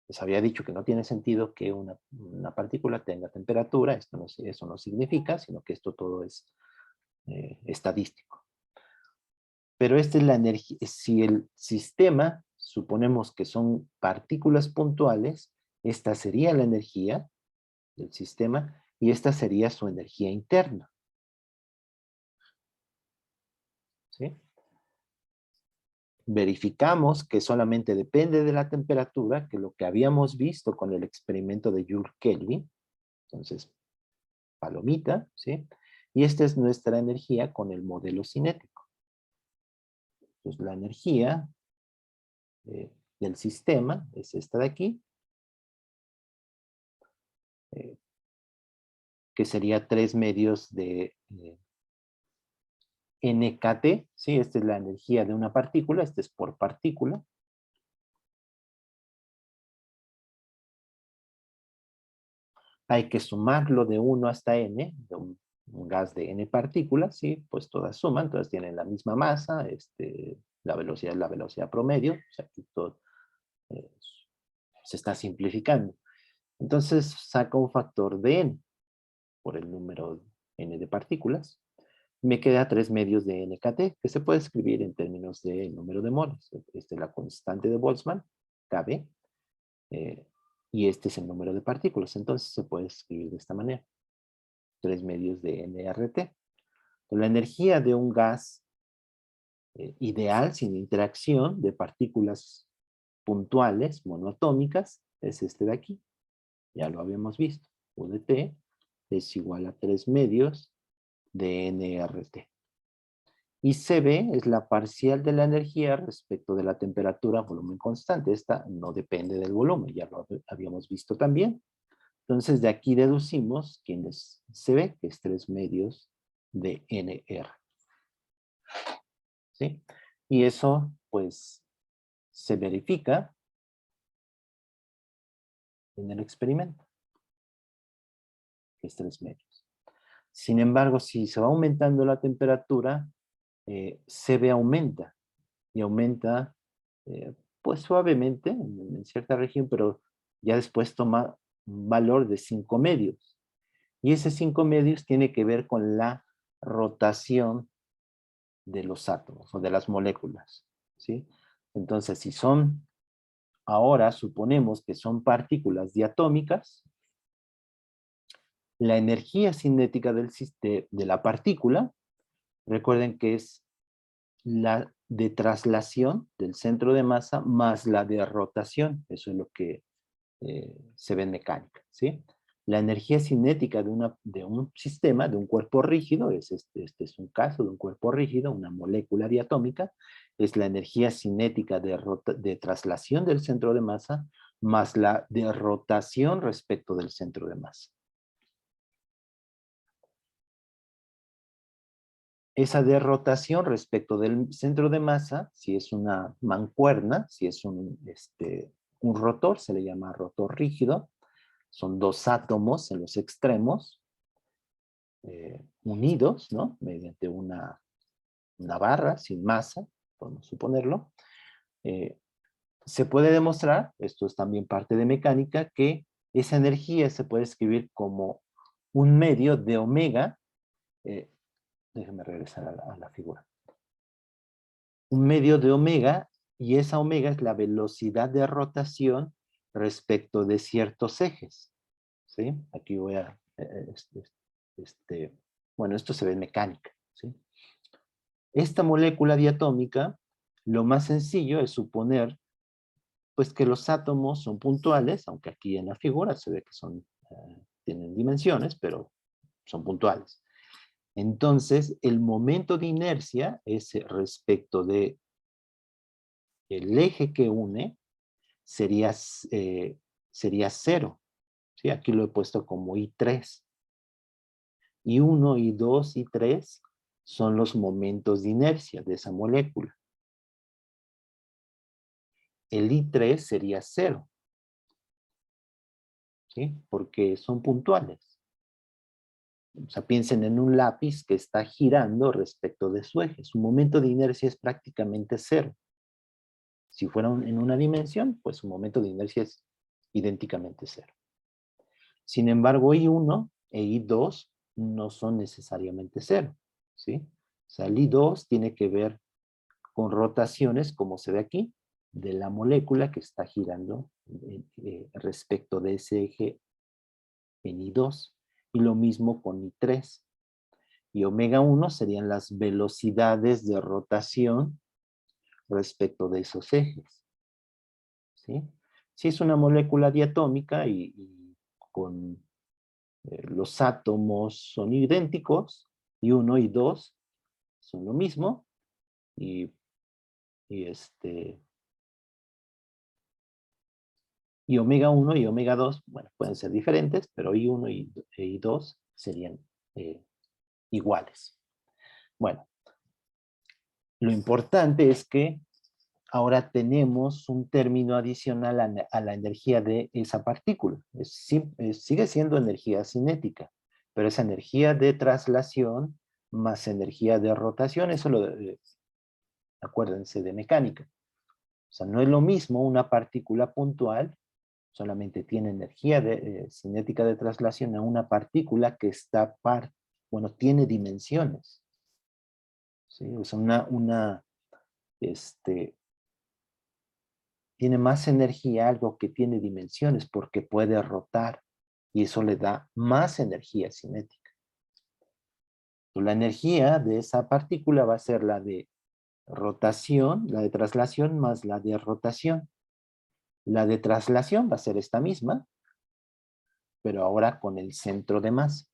Les había dicho que no tiene sentido que una partícula tenga temperatura, eso no significa, sino que esto todo es estadístico. Pero esta es la energía, si el sistema, suponemos que son partículas puntuales, esta sería la energía del sistema y esta sería su energía interna. ¿Sí? Verificamos que solamente depende de la temperatura, que lo que habíamos visto con el experimento de Joule-Kelvin. Entonces, palomita, ¿sí? Y esta es nuestra energía con el modelo cinético. Entonces, la energía del sistema es esta de aquí, que sería 3 medios de NKT, ¿sí? Esta es la energía de una partícula, esta es por partícula. Hay que sumarlo de 1 hasta n, de un gas de n partículas, ¿sí? Pues todas suman, todas tienen la misma masa, la velocidad es la velocidad promedio, o sea, aquí todo se está simplificando. Entonces saca un factor de n por el número n de partículas. Me queda 3 medios de NKT, que se puede escribir en términos de número de moles. Esta es la constante de Boltzmann, KB, y este es el número de partículas. Entonces se puede escribir de esta manera. 3 medios de nRT. La energía de un gas ideal, sin interacción, de partículas puntuales, monoatómicas, es este de aquí. Ya lo habíamos visto. U de T es igual a 3 medios de nRT. Y CB es la parcial de la energía respecto de la temperatura volumen constante. Esta no depende del volumen, ya lo habíamos visto también. Entonces de aquí deducimos quién es CB, que es 3 medios de NR. ¿Sí? Y eso pues se verifica en el experimento, que es 3 medios. Sin embargo, si se va aumentando la temperatura, CB aumenta, y aumenta pues suavemente en cierta región, pero ya después toma un valor de 5 medios. Y ese 5 medios tiene que ver con la rotación de los átomos o de las moléculas, ¿sí? Entonces, si son, ahora suponemos que son partículas diatómicas, la energía cinética de la partícula, recuerden que es la de traslación del centro de masa más la de rotación. Eso es lo que se ve en mecánica, ¿sí? La energía cinética de un sistema, de un cuerpo rígido, este es un caso de un cuerpo rígido, una molécula diatómica, es la energía cinética de traslación del centro de masa más la de rotación respecto del centro de masa. Esa de rotación respecto del centro de masa, si es una mancuerna, si es un rotor, se le llama rotor rígido, son dos átomos en los extremos, unidos, ¿no? Mediante una barra sin masa, podemos suponerlo. Se puede demostrar, esto es también parte de mecánica, que esa energía se puede escribir como un medio de omega. Déjenme regresar a la figura. Un medio de omega, y esa omega es la velocidad de rotación respecto de ciertos ejes. ¿Sí? Aquí voy a... bueno, esto se ve en mecánica. ¿Sí? Esta molécula diatómica, lo más sencillo es suponer pues que los átomos son puntuales, aunque aquí en la figura se ve que tienen dimensiones, pero son puntuales. Entonces, el momento de inercia es respecto de el eje que une, sería 0. ¿Sí? Aquí lo he puesto como I3. I1, I2, I3 son los momentos de inercia de esa molécula. El I3 sería 0. ¿Sí? Porque son puntuales. O sea, piensen en un lápiz que está girando respecto de su eje. Su momento de inercia es prácticamente 0. Si fuera en una dimensión, pues su momento de inercia es idénticamente 0. Sin embargo, I1 e I2 no son necesariamente 0. ¿Sí? O sea, el I2 tiene que ver con rotaciones, como se ve aquí, de la molécula que está girando respecto de ese eje en I2. Y lo mismo con I3. Y omega 1 serían las velocidades de rotación respecto de esos ejes. ¿Sí? Si es una molécula diatómica y con los átomos son idénticos, y 1 y 2 son lo mismo, y omega 1 y omega 2, bueno, pueden ser diferentes, pero I1 y I2 serían iguales. Bueno, lo importante es que ahora tenemos un término adicional a la energía de esa partícula. Sigue siendo energía cinética, pero es energía de traslación más energía de rotación. Eso acuérdense de mecánica. O sea, no es lo mismo una partícula puntual, solamente tiene energía cinética de traslación, a una partícula que tiene dimensiones. ¿Sí? O sea, tiene más energía algo que tiene dimensiones porque puede rotar y eso le da más energía cinética. La energía de esa partícula va a ser la de rotación, la de traslación más la de rotación. La de traslación va a ser esta misma, pero ahora con el centro de masa.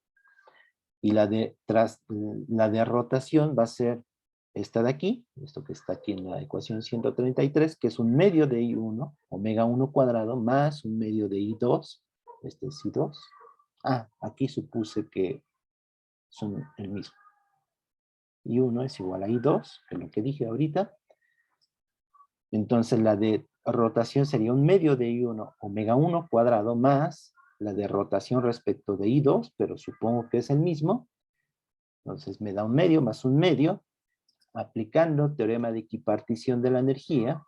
Y la de rotación va a ser esta de aquí, esto que está aquí en la ecuación 133, que es un medio de I1, omega 1 cuadrado, más un medio de I2, este es I2. Aquí supuse que son el mismo. I1 es igual a I2, que es lo que dije ahorita. Entonces la de rotación sería un medio de I1, omega 1 cuadrado, más la de rotación respecto de I2, pero supongo que es el mismo. Entonces me da un medio más un medio, aplicando teorema de equipartición de la energía,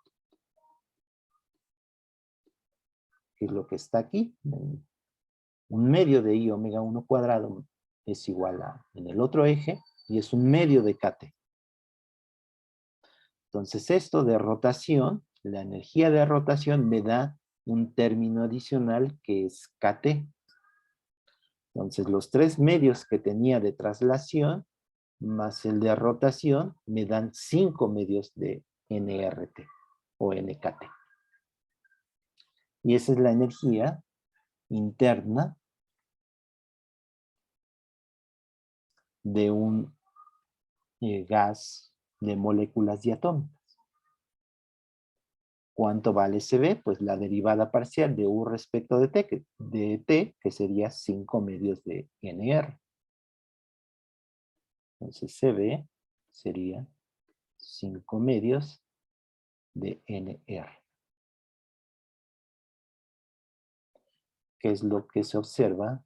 que es lo que está aquí. Un medio de I omega 1 cuadrado es igual a, en el otro eje, y es un medio de KT. Entonces esto de rotación, la energía de rotación me da un término adicional que es KT. Entonces los 3 medios que tenía de traslación más el de rotación me dan 5 medios de NRT o NKT. Y esa es la energía interna de un gas de moléculas diatómicas. ¿Cuánto vale CB? Pues la derivada parcial de U respecto de T, que sería 5 medios de NR. Entonces CB sería 5 medios de NR. ¿Qué es lo que se observa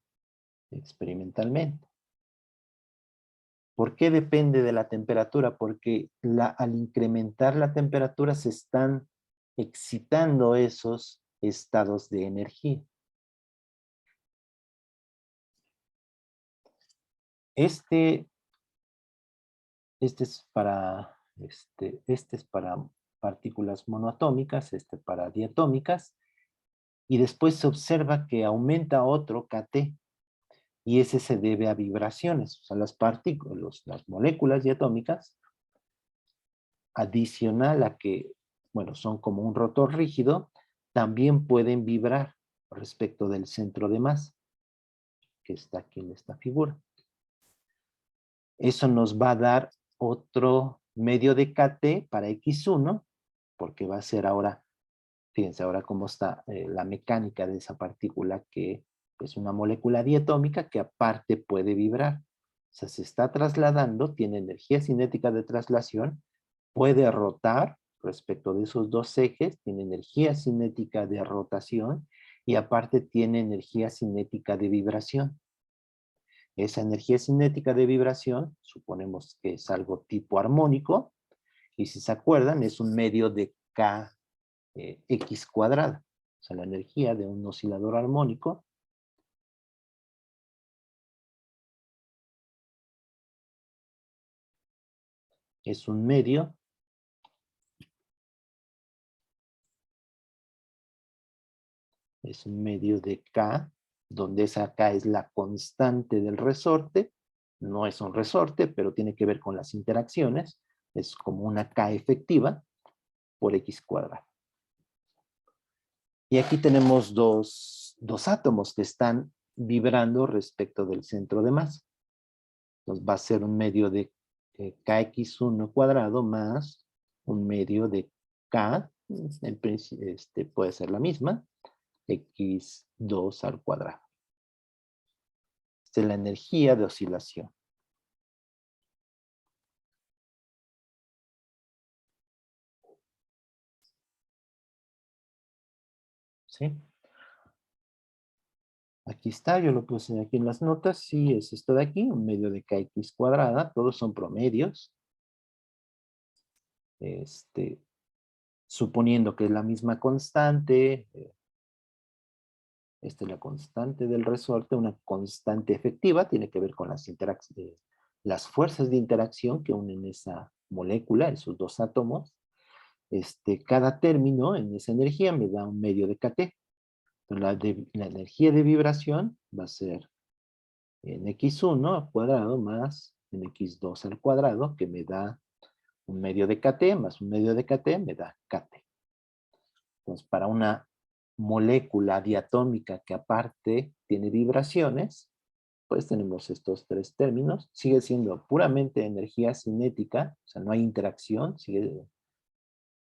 experimentalmente? ¿Por qué depende de la temperatura? Porque al incrementar la temperatura se están excitando esos estados de energía. Este es para partículas monoatómicas, para diatómicas, y después se observa que aumenta otro KT, y ese se debe a vibraciones. O sea, las moléculas diatómicas, adicional a que, bueno, son como un rotor rígido, también pueden vibrar respecto del centro de masa, que está aquí en esta figura. Eso nos va a dar otro medio de KT para X1, porque va a ser ahora, fíjense ahora cómo está la mecánica de esa partícula que es una molécula diatómica que aparte puede vibrar. O sea, se está trasladando, tiene energía cinética de traslación, puede rotar respecto de esos dos ejes, tiene energía cinética de rotación y aparte tiene energía cinética de vibración. Esa energía cinética de vibración, suponemos que es algo tipo armónico, y si se acuerdan, es un medio de K X cuadrada. O sea, la energía de un oscilador armónico es un medio de K, donde esa K es la constante del resorte. No es un resorte, pero tiene que ver con las interacciones. Es como una K efectiva por X cuadrado. Y aquí tenemos dos átomos que están vibrando respecto del centro de masa. Entonces va a ser un medio de kx1 cuadrado más un medio de k, en principio puede ser la misma, x2 al cuadrado. Esta es la energía de oscilación. ¿Sí? Aquí está, yo lo puse aquí en las notas. Sí, es esto de aquí, un medio de kx cuadrada. Todos son promedios. Suponiendo que es la misma constante, esta es la constante del resorte, una constante efectiva, tiene que ver con las fuerzas de interacción que unen esa molécula, esos dos átomos. Cada término en esa energía me da un medio de KT. Entonces, la energía de vibración va a ser en x1 al cuadrado más en x2 al cuadrado, que me da un medio de KT más un medio de KT, me da KT. Entonces, para una molécula diatómica que aparte tiene vibraciones, pues tenemos estos tres términos. Sigue siendo puramente energía cinética, o sea, no hay interacción, sigue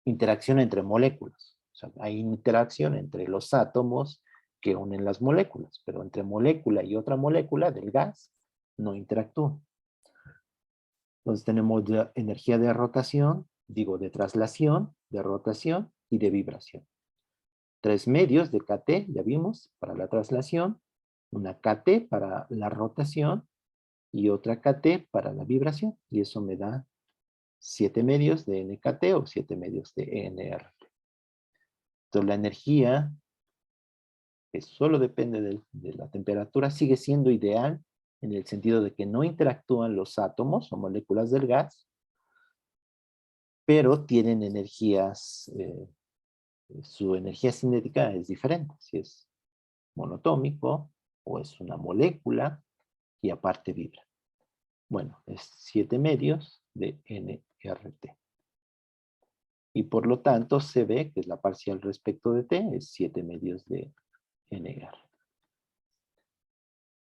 interacción entre moléculas. O sea, hay interacción entre los átomos que unen las moléculas, pero entre molécula y otra molécula del gas no interactúan. Entonces tenemos energía de rotación, digo de traslación, de rotación y de vibración. Tres medios de KT, ya vimos, para la traslación, una KT para la rotación y otra KT para la vibración. Y eso me da 7 medios de NKT o 7 medios de NRT. Entonces la energía, que solo depende de la temperatura, sigue siendo ideal en el sentido de que no interactúan los átomos o moléculas del gas, pero tienen energías, su energía cinética es diferente. Si es monotómico o es una molécula y aparte vibra. Bueno, es 7 medios de NRT. Y por lo tanto se ve que es la parcial respecto de T, es 7 medios de NR.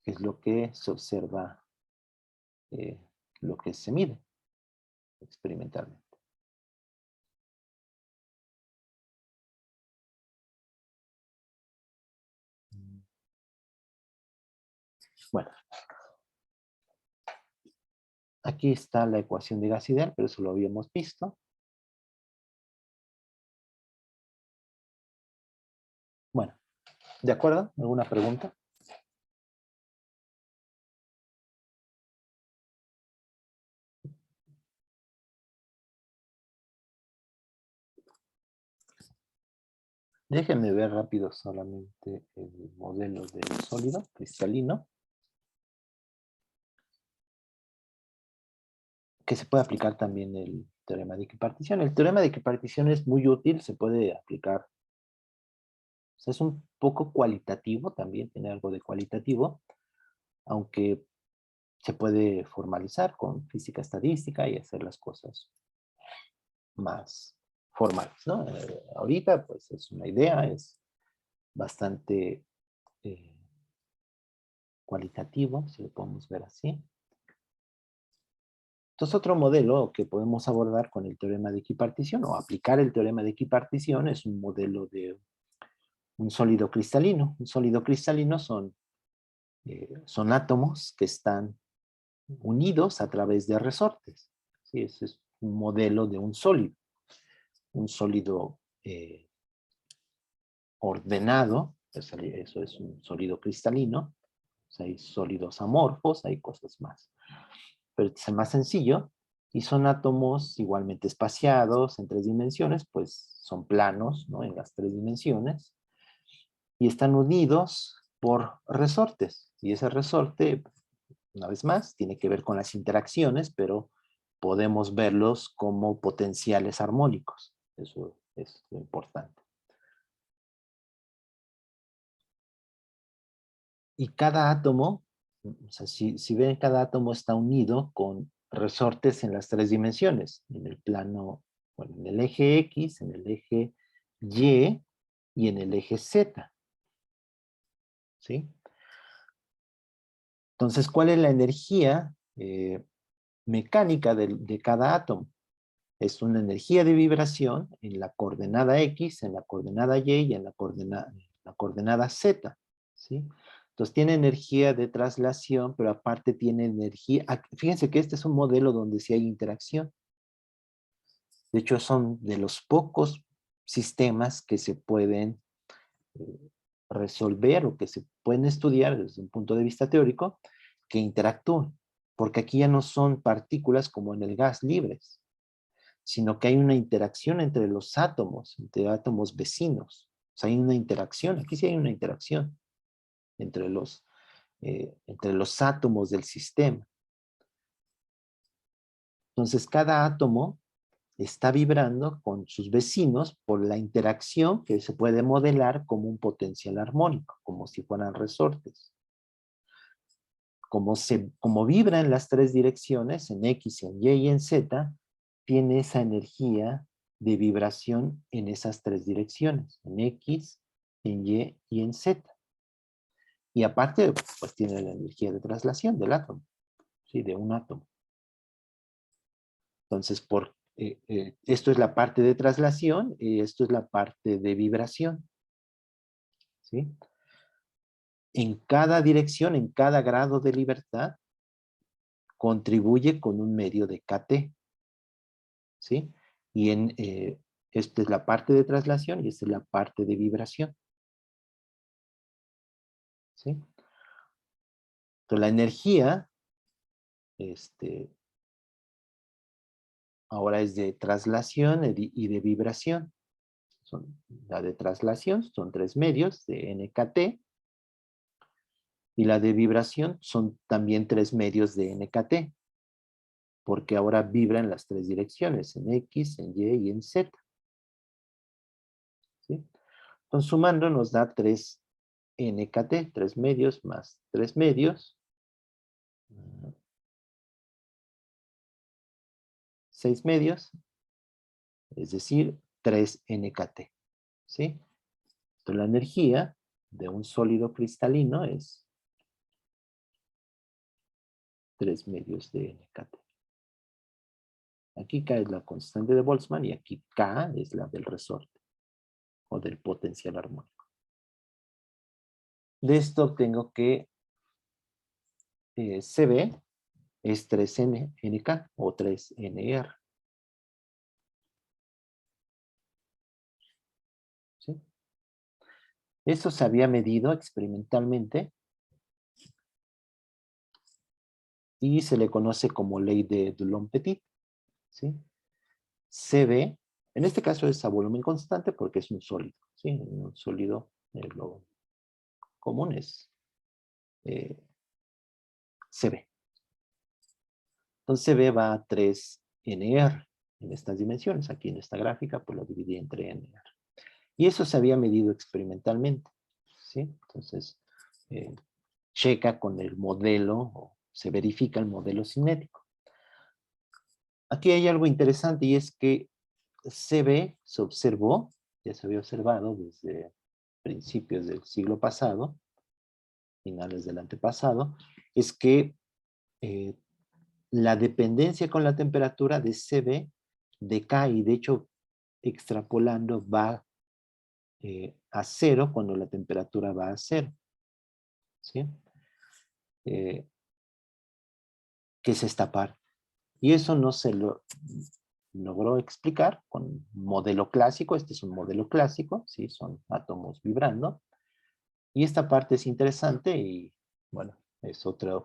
Que es lo que se observa, lo que se mide experimentalmente. Bueno, aquí está la ecuación de gas ideal, pero eso lo habíamos visto. Bueno, ¿de acuerdo? ¿Alguna pregunta? Déjenme ver rápido solamente el modelo del sólido cristalino, que se puede aplicar también el teorema de equipartición. El teorema de equipartición es muy útil, se puede aplicar. O sea, es un poco cualitativo también, tiene algo de cualitativo, aunque se puede formalizar con física estadística y hacer las cosas más formales, ¿no? Ahorita, pues, es una idea, es bastante cualitativo, si lo podemos ver así. Entonces, otro modelo que podemos abordar con el teorema de equipartición o aplicar el teorema de equipartición es un modelo de un sólido cristalino. Un sólido cristalino son átomos que están unidos a través de resortes. ¿Sí? Ese es un modelo de un sólido. Un sólido ordenado, eso es un sólido cristalino. O sea, hay sólidos amorfos, hay cosas más. Pero este es el más sencillo, y son átomos igualmente espaciados en 3 dimensiones, pues son planos, ¿no? En las 3 dimensiones, y están unidos por resortes, y ese resorte, una vez más, tiene que ver con las interacciones, pero podemos verlos como potenciales armónicos. Eso es lo importante. Y cada átomo, o sea, si ven, cada átomo está unido con resortes en las 3 dimensiones, en el plano, bueno, en el eje X, en el eje Y y en el eje Z. ¿Sí? Entonces, ¿cuál es la energía mecánica de cada átomo? Es una energía de vibración en la coordenada X, en la coordenada Y y en la coordenada Z. ¿Sí? Entonces tiene energía de traslación, pero aparte tiene energía. Fíjense que este es un modelo donde sí hay interacción. De hecho, son de los pocos sistemas que se pueden eh, resolver o que se pueden estudiar desde un punto de vista teórico que interactúan. Porque aquí ya no son partículas como en el gas libres, sino que hay una interacción entre los átomos, entre átomos vecinos. O sea, hay una interacción, aquí sí hay una interacción entre los átomos del sistema. Entonces, cada átomo está vibrando con sus vecinos por la interacción que se puede modelar como un potencial armónico, como si fueran resortes. Como vibra en las 3 direcciones, en X, en Y y en Z, tiene esa energía de vibración en esas 3 direcciones, en X, en Y y en Z. Y aparte, pues tiene la energía de traslación del átomo, ¿sí? De un átomo. Entonces, esto es la parte de traslación y esto es la parte de vibración. ¿Sí? En cada dirección, en cada grado de libertad, contribuye con un medio de KT. ¿Sí? Y esta es la parte de traslación y esta es la parte de vibración. ¿Sí? Entonces, la energía ahora es de traslación y de vibración. La de traslación son 3 medios de NKT y la de vibración son también 3 medios de NKT, porque ahora vibra en las 3 direcciones, en X, en Y y en Z. ¿Sí? Entonces, sumando nos da 3 NKT, 3 medios más 3 medios, 6 medios, es decir, 3 NKT. ¿Sí? Entonces, la energía de un sólido cristalino es 3 medios de NKT. Aquí K es la constante de Boltzmann y aquí K es la del resorte o del potencial armónico. De esto tengo que CB es 3NK o 3NR. ¿Sí? Esto se había medido experimentalmente y se le conoce como ley de Dulong-Petit. ¿Sí? CB, en este caso es a volumen constante porque es un sólido. ¿Sí? Un sólido, lo común es CB. Entonces CB va a 3NR en estas dimensiones. Aquí en esta gráfica pues lo dividí entre NR. Y eso se había medido experimentalmente. ¿Sí? Entonces, checa con el modelo, o se verifica el modelo cinético. Aquí hay algo interesante y es que se observó, ya se había observado desde principios del siglo pasado, finales del antepasado, es que eh, la dependencia con la temperatura de CB decae y de hecho extrapolando va a cero cuando la temperatura va a cero, ¿sí? Eh, que es esta parte. Y eso no se lo logró explicar con un modelo clásico. Este es un modelo clásico, ¿sí? Son átomos vibrando. Y esta parte es interesante y, bueno,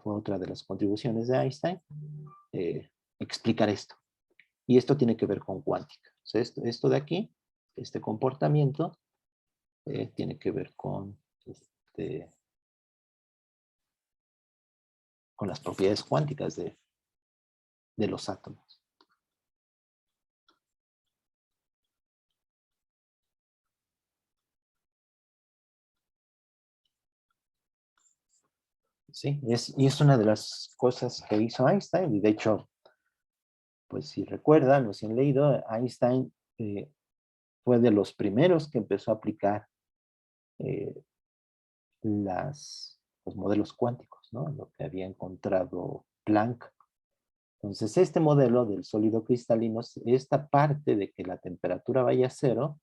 fue otra de las contribuciones de Einstein, explicar esto. Y esto tiene que ver con cuántica. O sea, esto de aquí, este comportamiento, tiene que ver con las propiedades cuánticas de los átomos. Sí, y es una de las cosas que hizo Einstein, y de hecho, pues si recuerdan o si han leído, Einstein fue de los primeros que empezó a aplicar eh, los modelos cuánticos, ¿no? Lo que había encontrado Planck. Entonces, este modelo del sólido cristalino, esta parte de que la temperatura vaya a cero,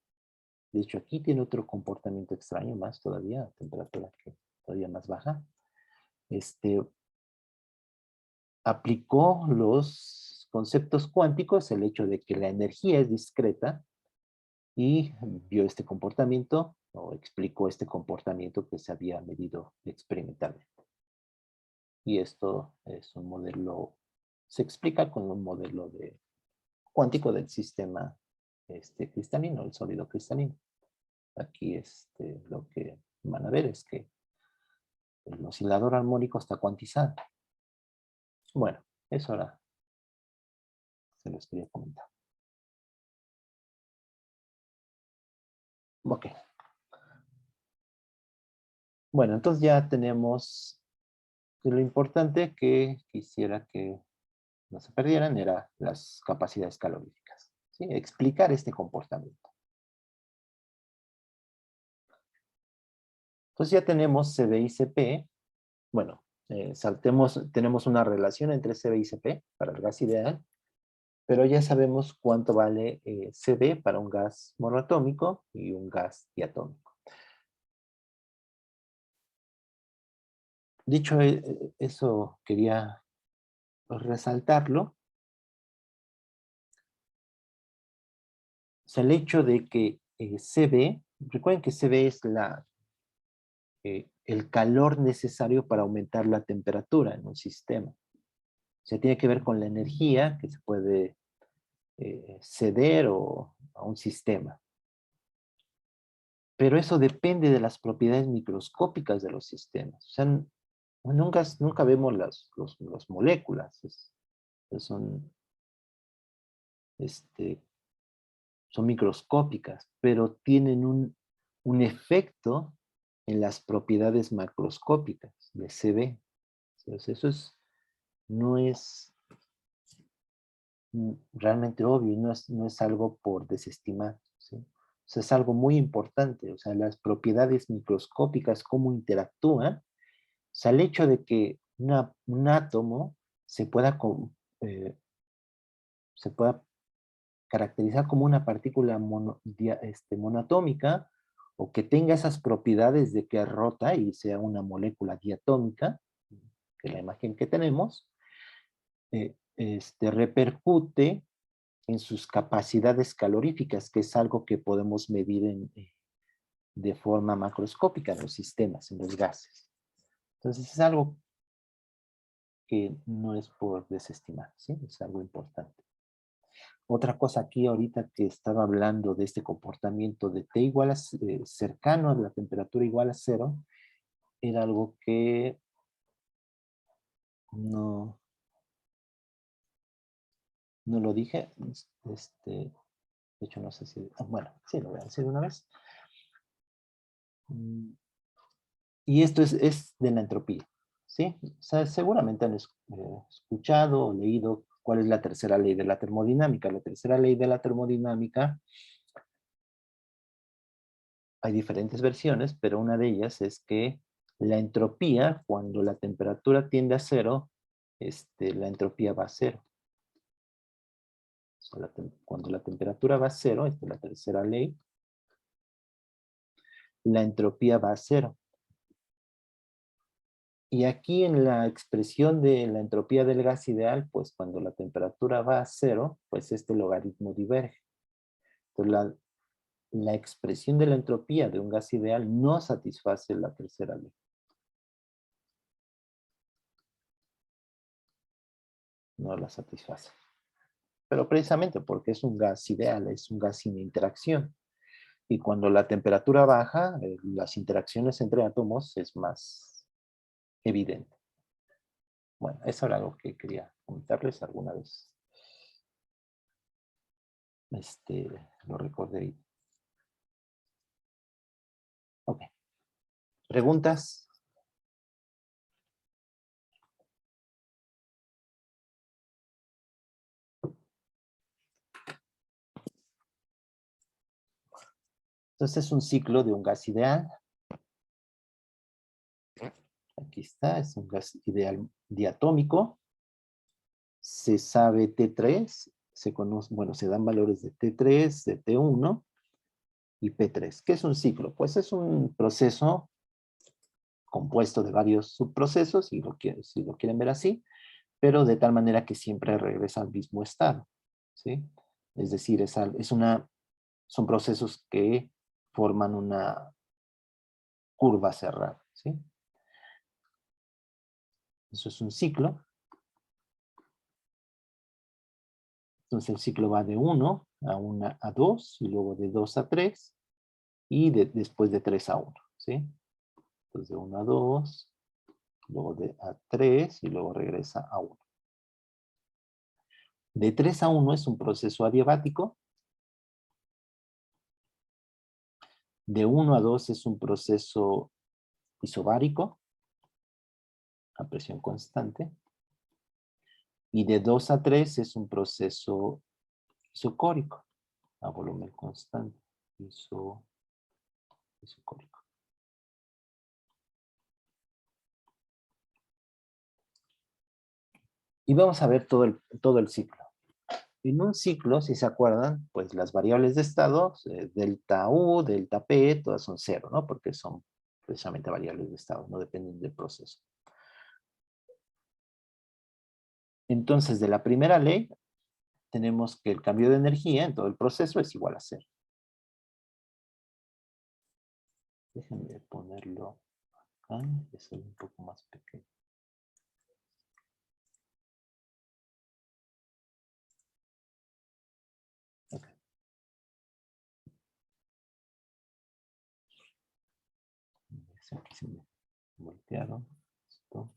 de hecho aquí tiene otro comportamiento extraño más todavía, temperatura que todavía más baja, aplicó los conceptos cuánticos, el hecho de que la energía es discreta, y vio este comportamiento, o explicó este comportamiento que se había medido experimentalmente. Y esto es un modelo, se explica con un modelo cuántico del sistema cristalino, el sólido cristalino. Aquí lo que van a ver es que el oscilador armónico está cuantizado. Bueno, eso ahora se los quería comentar. Ok. Bueno, entonces ya tenemos lo importante que quisiera que no se perdieran era las capacidades caloríficas. ¿Sí? Explicar este comportamiento. Entonces ya tenemos CB y CP. Bueno, tenemos una relación entre CB y CP para el gas ideal, pero ya sabemos cuánto vale CB para un gas monoatómico y un gas diatómico. Dicho eso, quería resaltarlo. O sea, el hecho de que CB, recuerden que CB es el calor necesario para aumentar la temperatura en un sistema. O sea, tiene que ver con la energía que se puede ceder a un sistema. Pero eso depende de las propiedades microscópicas de los sistemas. O sea, nunca vemos las moléculas. Son, este, son microscópicas, pero tienen un efecto en las propiedades macroscópicas de CB. Entonces, no es realmente obvio y no es algo por desestimar, ¿sí? O sea, es algo muy importante, o sea, las propiedades microscópicas, cómo interactúan, o sea, el hecho de que un átomo se pueda, eh, se pueda caracterizar como una partícula monoatómica, o que tenga esas propiedades de que es rota y sea una molécula diatómica, que es la imagen que tenemos, repercute en sus capacidades caloríficas, que es algo que podemos medir de forma macroscópica en los sistemas, en los gases. Entonces es algo que no es por desestimar, ¿sí? Es algo importante. Otra cosa aquí ahorita que estaba hablando de este comportamiento de T igual a, cercano a la temperatura igual a cero, era algo que no, no lo dije, de hecho no sé si, bueno, sí, lo voy a decir una vez. Y esto es de la entropía, ¿sí? O sea, seguramente han escuchado o leído ¿Cuál es la tercera ley de la termodinámica? La tercera ley de la termodinámica, hay diferentes versiones, pero una de ellas es que la entropía, cuando la temperatura tiende a cero, la entropía va a cero. O sea, cuando la temperatura va a cero, esta es la tercera ley, la entropía va a cero. Y aquí en la expresión de la entropía del gas ideal, pues cuando la temperatura va a cero, pues este logaritmo diverge. Entonces la expresión de la entropía de un gas ideal no satisface la tercera ley. No la satisface. Pero precisamente porque es un gas ideal, es un gas sin interacción. Y cuando la temperatura baja, las interacciones entre átomos es más evidente. Bueno, eso era algo que quería comentarles alguna vez. Lo recordé. Ok. ¿Preguntas? Entonces es un ciclo de un gas ideal. Aquí está, es un gas ideal diatómico. Se sabe T3, se conoce, bueno, se dan valores de T3, de T1 y P3. ¿Qué es un ciclo? Pues es un proceso compuesto de varios subprocesos, si lo quieren ver así, pero de tal manera que siempre regresa al mismo estado, ¿sí? Es decir, son procesos que forman una curva cerrada, ¿sí? Eso es un ciclo. Entonces el ciclo va de 1 a 1 a 2, y luego de 2 a 3, y después de 3 a 1, ¿sí? Entonces de 1 a 2, luego a 3, y luego regresa a 1. De 3 a 1 es un proceso adiabático. De 1 a 2 es un proceso isobárico, a presión constante. Y de 2 a 3 es un proceso isocórico, a volumen constante. Isocórico. Y vamos a ver todo el ciclo. En un ciclo, si se acuerdan, pues las variables de estado, delta U, delta P, todas son cero, ¿no? Porque son precisamente variables de estado, no dependen del proceso. Entonces, de la primera ley, tenemos que el cambio de energía en todo el proceso es igual a cero. Déjenme ponerlo acá, que es un poco más pequeño. Okay. Aquí se me voltearon. Esto.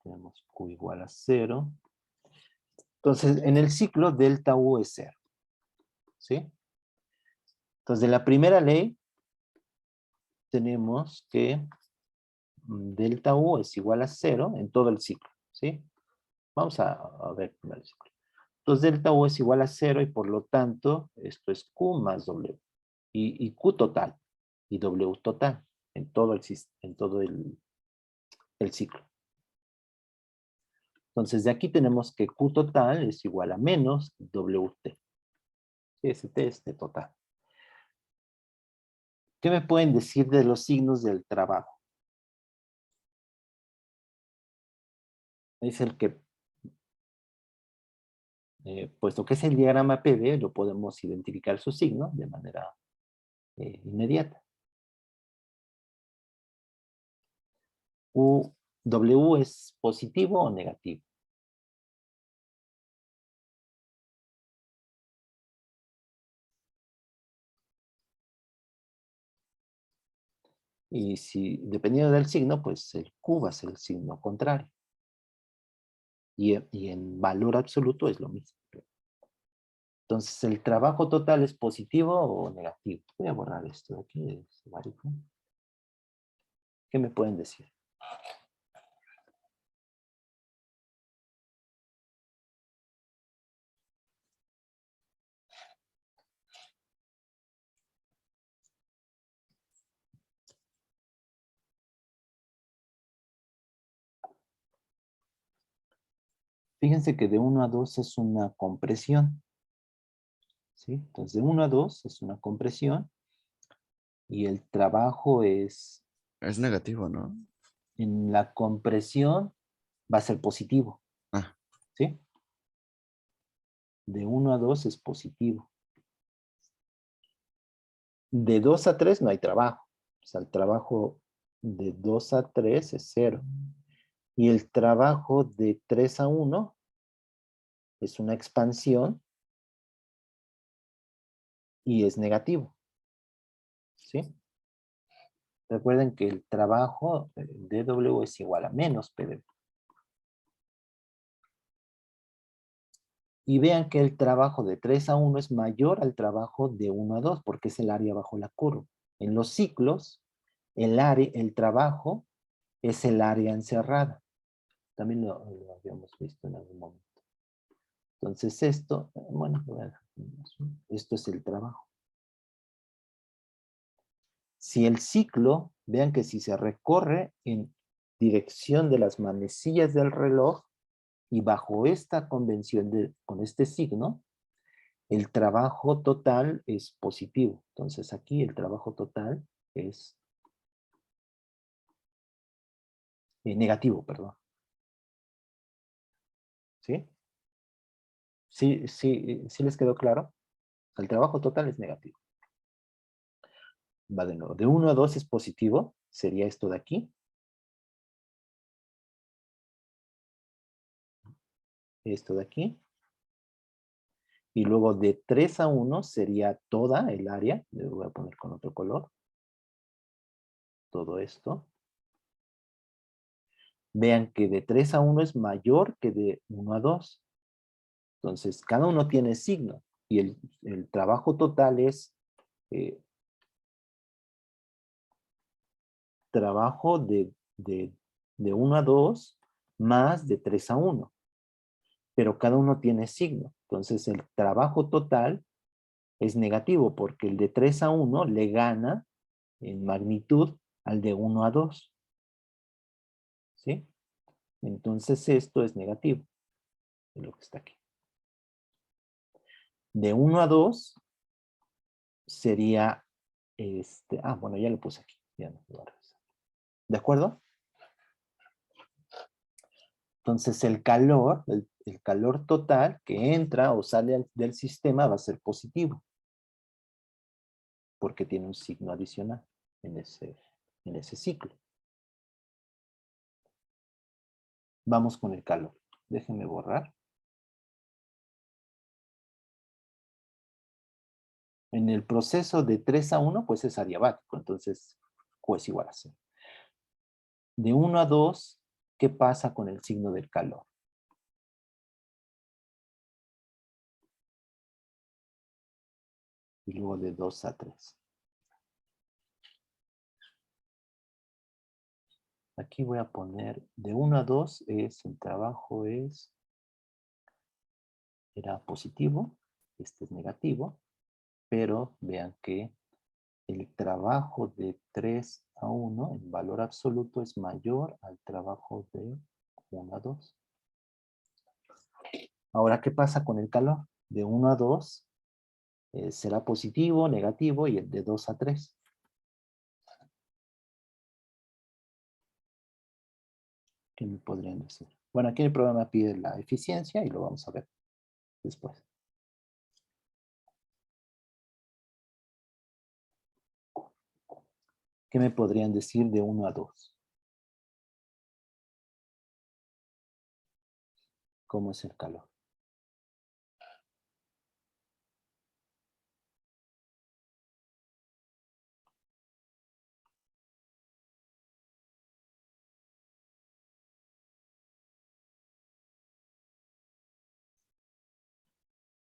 Tenemos Q igual a 0. Entonces, en el ciclo, delta U es 0. ¿Sí? Entonces, de la primera ley, tenemos que delta U es igual a 0 en todo el ciclo. ¿Sí? Vamos a ver primero el ciclo. Entonces, delta U es igual a 0 y por lo tanto, esto es Q más W. Y Q total y W total en todo el ciclo. Entonces, de aquí tenemos que Q total es igual a menos WT. T es T total. ¿Qué me pueden decir de los signos del trabajo? Es el que, puesto que es el diagrama PV, lo podemos identificar su signo de manera inmediata. W es positivo o negativo. Y si, dependiendo del signo, pues el Q va a ser el signo contrario. Y en valor absoluto es lo mismo. Entonces, ¿el trabajo total es positivo o negativo? Voy a borrar esto de aquí. ¿Qué me pueden decir? Fíjense que de 1 a 2 es una compresión. ¿Sí? Entonces, de 1 a 2 es una compresión y el trabajo es, Es negativo, ¿no? en la compresión va a ser positivo. Ah, ¿Sí? De 1 a 2 es positivo. De 2 a 3 no hay trabajo. O sea, el trabajo de 2 a 3 es 0. Y el trabajo de 3 a 1 es una expansión y es negativo. ¿Sí? Recuerden que el trabajo dW es igual a menos PdV. Y vean que el trabajo de 3 a 1 es mayor al trabajo de 1 a 2, porque es el área bajo la curva. En los ciclos, el trabajo es el área encerrada. También lo habíamos visto en algún momento. Entonces esto, bueno, esto es el trabajo. Si el ciclo, vean que si se recorre en dirección de las manecillas del reloj y bajo esta convención con este signo, el trabajo total es positivo. Entonces aquí el trabajo total es negativo, perdón. ¿Sí? ¿Sí les quedó claro? El trabajo total es negativo. Va de nuevo. De 1 a 2 es positivo. Sería esto de aquí. Esto de aquí. Y luego de 3 a 1 sería toda el área. Lo voy a poner con otro color. Todo esto. Vean que de 3 a 1 es mayor que de 1 a 2. Entonces, cada uno tiene signo. Y el trabajo total es eh, trabajo de 1 a 2 más de 3 a 1. Pero cada uno tiene signo. Entonces, el trabajo total es negativo porque el de 3 a 1 le gana en magnitud al de 1 a 2. ¿Sí? Entonces esto es negativo, es lo que está aquí. De 1 a 2 sería bueno, ya lo puse aquí. Ya no lo voy a revisar. ¿De acuerdo? Entonces el calor, el calor total que entra o sale del sistema va a ser positivo, porque tiene un signo adicional en ese ciclo. Vamos con el calor. Déjenme borrar. En el proceso de 3 a 1, pues es adiabático, entonces Q es igual a 0. De 1 a 2, ¿qué pasa con el signo del calor? Y luego de 2 a 3. Aquí voy a poner, de 1 a 2 el trabajo era positivo, este es negativo, pero vean que el trabajo de 3 a 1 en valor absoluto es mayor al trabajo de 1 a 2. Ahora, ¿qué pasa con el calor? De 1 a 2 será positivo, negativo y el de 2 a 3. ¿Qué me podrían decir? Bueno, aquí el programa pide la eficiencia y lo vamos a ver después. ¿Qué me podrían decir de 1 a 2? ¿Cómo es el calor?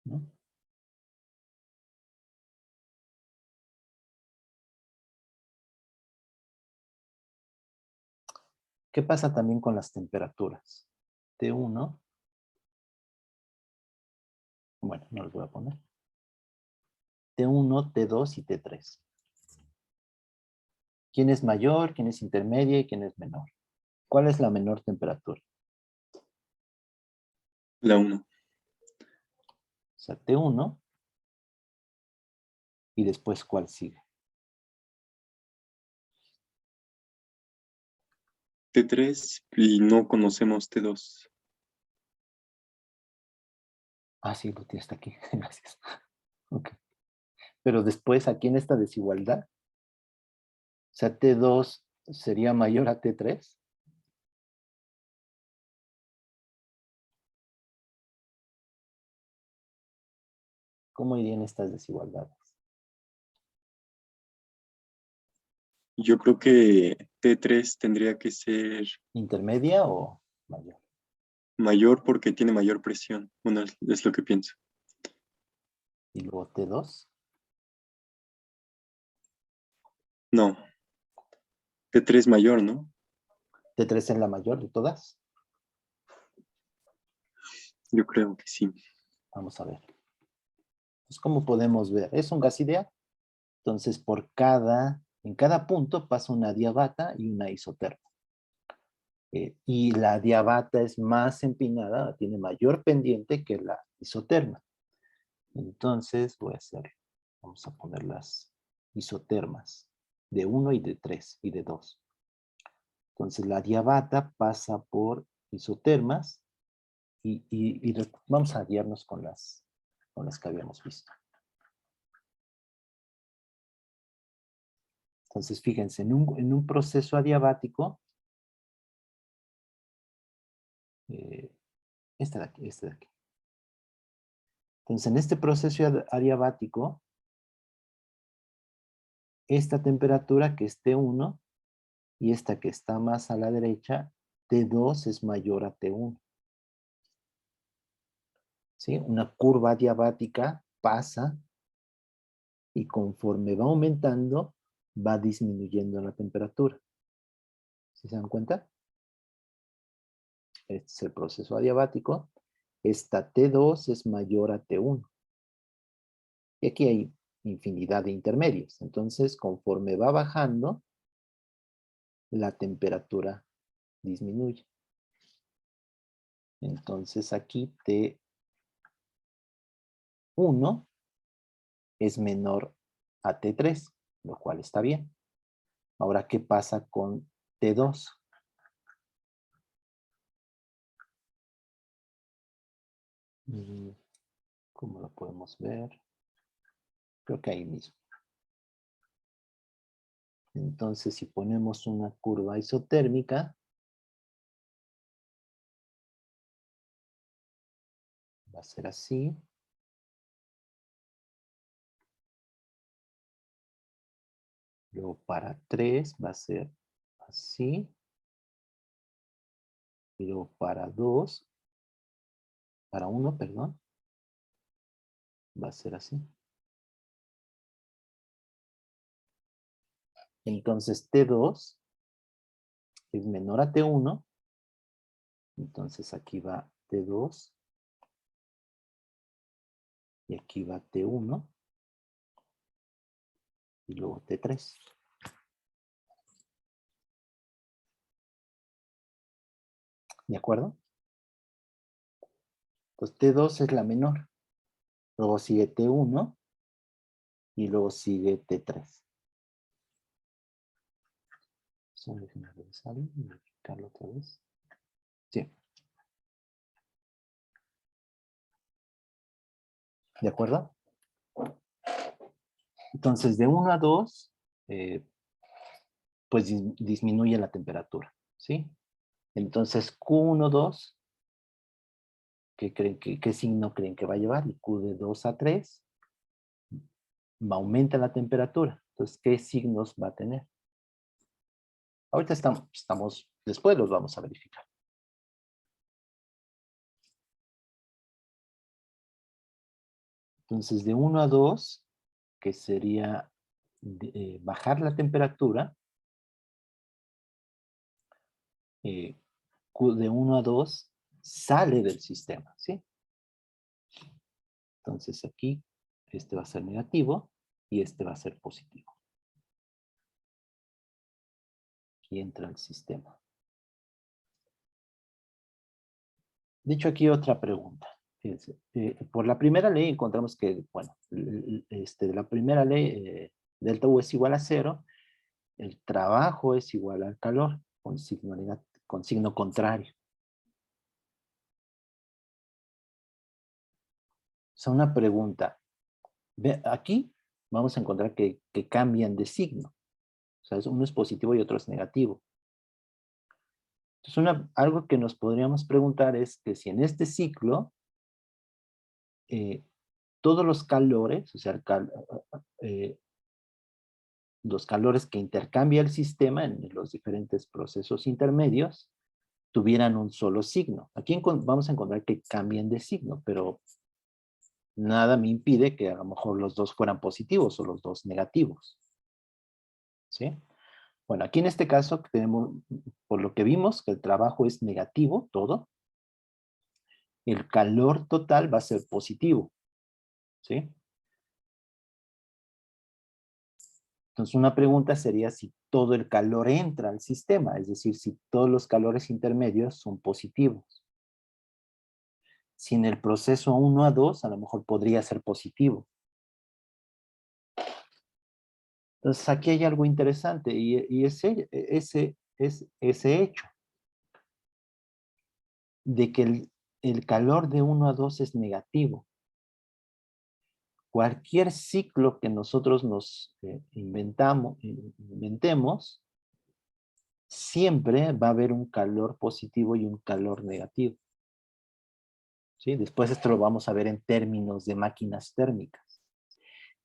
¿No? ¿Qué pasa también con las temperaturas? T1, bueno, no los voy a poner. T1, T2 y T3. ¿Quién es mayor, quién es intermedia y quién es menor? ¿Cuál es la menor temperatura? La 1. O sea, T1 y después ¿cuál sigue? T3 y no conocemos T2. Ah, sí, lo tienes aquí. Gracias. Ok. Pero después, aquí en esta desigualdad, o sea, T2 sería mayor a T3. ¿Cómo irían estas desigualdades? Yo creo que T3 tendría que ser ¿Intermedia o mayor? mayor porque tiene mayor presión. Bueno, es lo que pienso. Y luego T2. No, T3 mayor, ¿no? T3 es la mayor de todas. Yo creo que sí. Vamos a ver. Pues, ¿cómo podemos ver? Es un gas ideal. Entonces, en cada punto pasa una diabata y una isoterma. Y la diabata es más empinada, tiene mayor pendiente que la isoterma. Entonces, vamos a poner las isotermas de 1 y de 3 y de 2. Entonces, la diabata pasa por isotermas y vamos a guiarnos con las que habíamos visto. Entonces, fíjense, en un proceso adiabático, este de aquí, este de aquí. Entonces, en este proceso adiabático, esta temperatura que es T1 y esta que está más a la derecha, T2 es mayor a T1. ¿Sí? Una curva adiabática pasa y conforme va aumentando, va disminuyendo la temperatura. ¿Sí se dan cuenta? Este es el proceso adiabático. Esta T2 es mayor a T1. Y aquí hay infinidad de intermedios. Entonces, conforme va bajando, la temperatura disminuye. Entonces, aquí T1 es menor a T3, lo cual está bien. Ahora, ¿qué pasa con T2? ¿Cómo lo podemos ver? Creo que ahí mismo. Entonces, si ponemos una curva isotérmica, va a ser así. Luego para 3 va a ser así. Y luego para 2, para 1, perdón, va a ser así. Entonces T2 es menor a T1. Entonces aquí va T2. Y aquí va T1. Y luego T3. ¿De acuerdo? Entonces T2 es la menor. Luego sigue T1. Y luego sigue T3. Déjenme revisarlo y verificarlo otra vez. Sí. ¿De acuerdo? Entonces, de 1 a 2, pues disminuye la temperatura, ¿sí? Entonces, Q1, 2, ¿qué signo creen que va a llevar? Y Q de 2 a 3, aumenta la temperatura. Entonces, ¿qué signos va a tener? Ahorita después los vamos a verificar. Entonces, de 1 a 2, que sería bajar la temperatura, Q de 1 a 2 sale del sistema, ¿sí? Entonces aquí este va a ser negativo y este va a ser positivo. Aquí entra el sistema. De hecho, aquí otra pregunta. Fíjense, por la primera ley encontramos que, bueno, la primera ley, delta U es igual a 0, el trabajo es igual al calor, con signo contrario. O sea, una pregunta. Aquí vamos a encontrar que cambian de signo. O sea, uno es positivo y otro es negativo. Entonces, algo que nos podríamos preguntar es que si en este ciclo todos los calores, o sea, los calores que intercambia el sistema en los diferentes procesos intermedios, tuvieran un solo signo. Aquí vamos a encontrar que cambien de signo, pero nada me impide que a lo mejor los dos fueran positivos o los dos negativos. ¿Sí? Bueno, aquí en este caso tenemos, por lo que vimos, que el trabajo es negativo, todo. El calor total va a ser positivo. ¿Sí? Entonces una pregunta sería si todo el calor entra al sistema, es decir, si todos los calores intermedios son positivos. Si en el proceso 1 a 2 a lo mejor podría ser positivo. Entonces aquí hay algo interesante y ese hecho de que el calor de 1 a 2 es negativo. Cualquier ciclo que nosotros nos inventemos, siempre va a haber un calor positivo y un calor negativo. ¿Sí? Después esto lo vamos a ver en términos de máquinas térmicas.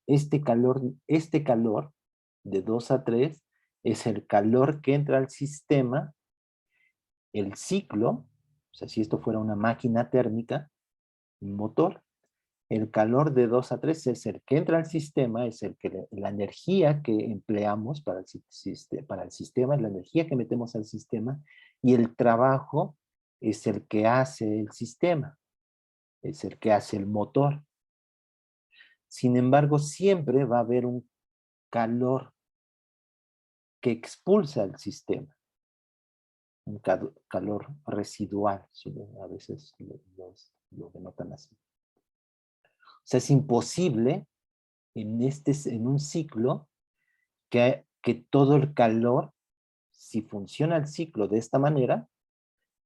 Este calor de 2 a 3 es el calor que entra al sistema, el ciclo, o sea, si esto fuera una máquina térmica, un motor, el calor de 2 a 3 es el que entra al sistema, es la energía que empleamos para el sistema, la energía que metemos al sistema, y el trabajo es el que hace el sistema, es el que hace el motor. Sin embargo, siempre va a haber un calor que expulsa el sistema, un calor residual, a veces lo denotan así. O sea, es imposible en un ciclo que todo el calor, si funciona el ciclo de esta manera,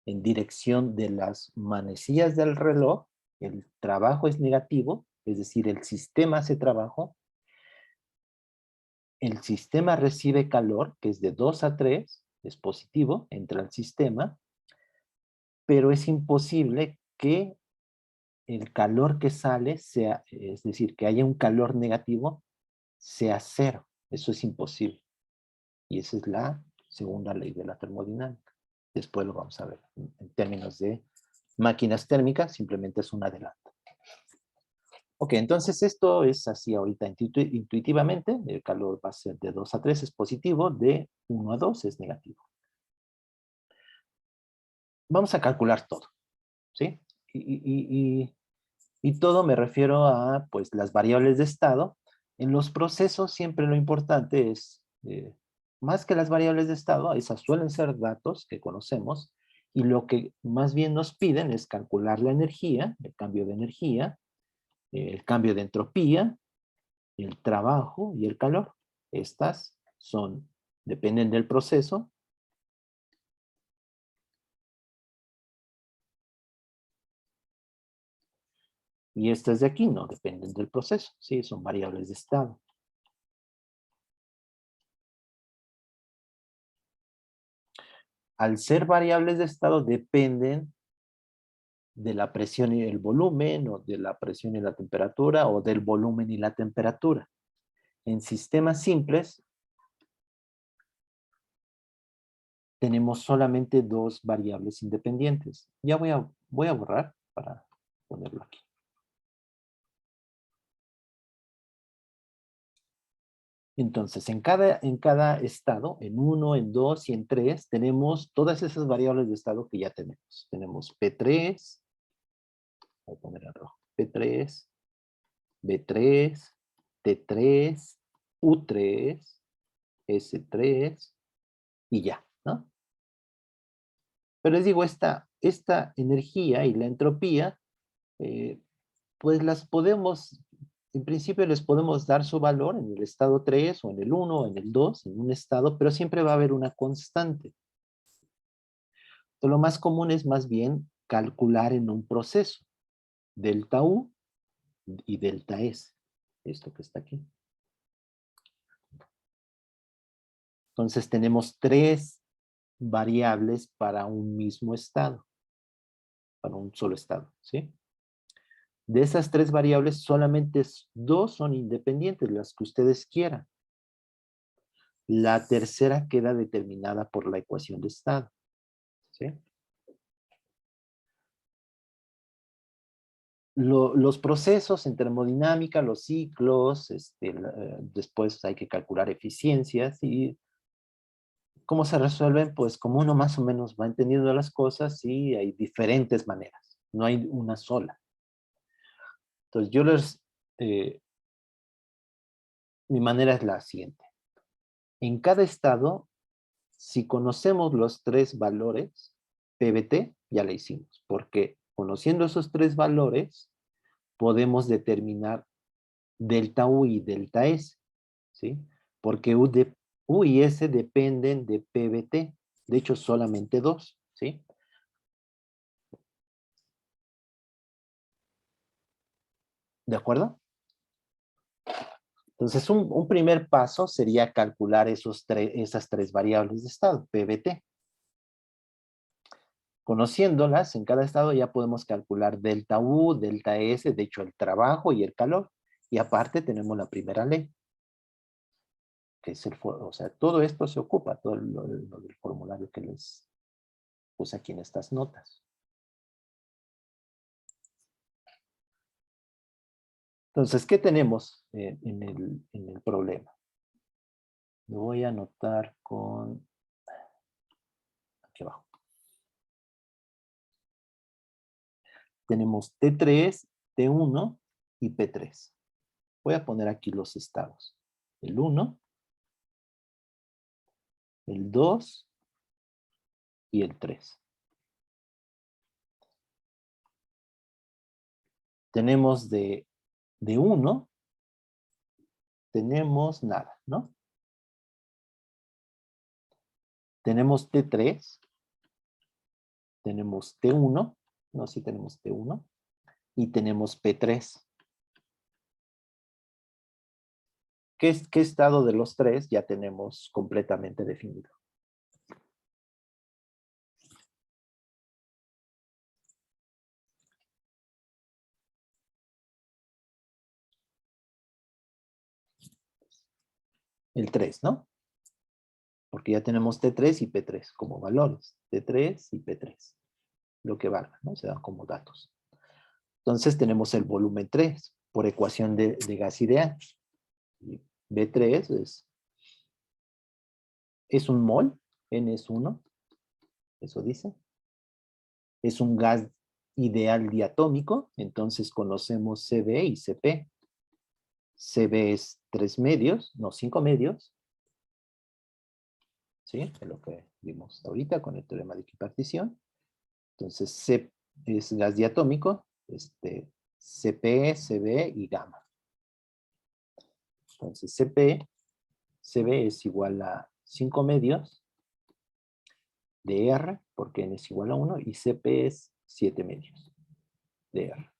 en dirección de las manecillas del reloj, el trabajo es negativo, es decir, el sistema hace trabajo, el sistema recibe calor, que es de 2 a 3, es positivo, entra al sistema, pero es imposible que el calor que sale sea, es decir, que haya un calor negativo, sea cero. Eso es imposible. Y esa es la segunda ley de la termodinámica. Después lo vamos a ver en términos de máquinas térmicas, simplemente es un adelanto. Ok, entonces esto es así ahorita intuitivamente. El calor va a ser de 2 a 3 es positivo, de 1 a 2 es negativo. Vamos a calcular todo, ¿sí? Y todo me refiero a pues, las variables de estado. En los procesos siempre lo importante es, más que las variables de estado, esas suelen ser datos que conocemos, y lo que más bien nos piden es calcular la energía, el cambio de energía, el cambio de entropía, el trabajo y el calor. Estas dependen del proceso. Y estas de aquí no dependen del proceso, ¿sí? Son variables de estado. Al ser variables de estado dependen de la presión y el volumen, o de la presión y la temperatura, o del volumen y la temperatura. En sistemas simples tenemos solamente dos variables independientes. Ya voy a borrar para ponerlo aquí. Entonces, en cada estado, en 1, en 2 y en 3, tenemos todas esas variables de estado que ya tenemos. Tenemos P3, voy a poner en rojo, P3, B3, T3, U3, S3 y ya, ¿no? Pero les digo, esta energía y la entropía, pues las podemos, en principio les podemos dar su valor en el estado 3 o en el 1 o en el 2, en un estado, pero siempre va a haber una constante. Entonces, lo más común es más bien calcular en un proceso, delta U y delta S, esto que está aquí. Entonces tenemos 3 variables para un mismo estado, para un solo estado, ¿sí? De esas 3 variables, solamente 2 son independientes, las que ustedes quieran. La tercera queda determinada por la ecuación de estado, ¿sí? Los procesos en termodinámica, los ciclos, después hay que calcular eficiencias y ¿cómo se resuelven? Pues como uno más o menos va entendiendo las cosas, sí, hay diferentes maneras, no hay una sola. Entonces mi manera es la siguiente. En cada estado, si conocemos los 3 valores, PBT ya la hicimos, porque conociendo esos 3 valores, podemos determinar delta U y delta S, ¿sí? Porque U y S dependen de PBT, de hecho solamente 2, ¿sí? ¿De acuerdo? Entonces, un primer paso sería calcular esas 3 variables de estado, PBT. Conociéndolas, en cada estado ya podemos calcular delta U, delta S, de hecho el trabajo y el calor. Y aparte tenemos la primera ley, que es o sea, todo esto se ocupa, todo lo del formulario que les puse aquí en estas notas. Entonces, ¿qué tenemos en el problema? Lo voy a anotar con aquí abajo. Tenemos T3, T1 y P3. Voy a poner aquí los estados. El 1, el 2 y el 3. Tenemos de 1, tenemos nada, ¿no? Tenemos T3, tenemos T1, no, sí tenemos T1, y tenemos P3. ¿Qué estado de los 3 ya tenemos completamente definido? El 3, ¿no? Porque ya tenemos T3 y P3 como valores. T3 y P3. Lo que valga, ¿no? Se dan como datos. Entonces tenemos el volumen 3 por ecuación de gas ideal. B3 es un mol, N es 1, eso dice. Es un gas ideal diatómico, entonces conocemos CB y CP. CB es 3 medios, no 5 medios. ¿Sí? Es lo que vimos ahorita con el teorema de equipartición. Entonces C es gas diatómico, CP, CB y gamma. Entonces CB es igual a 5 medios de R, porque N es igual a 1, y CP es 7 medios de R.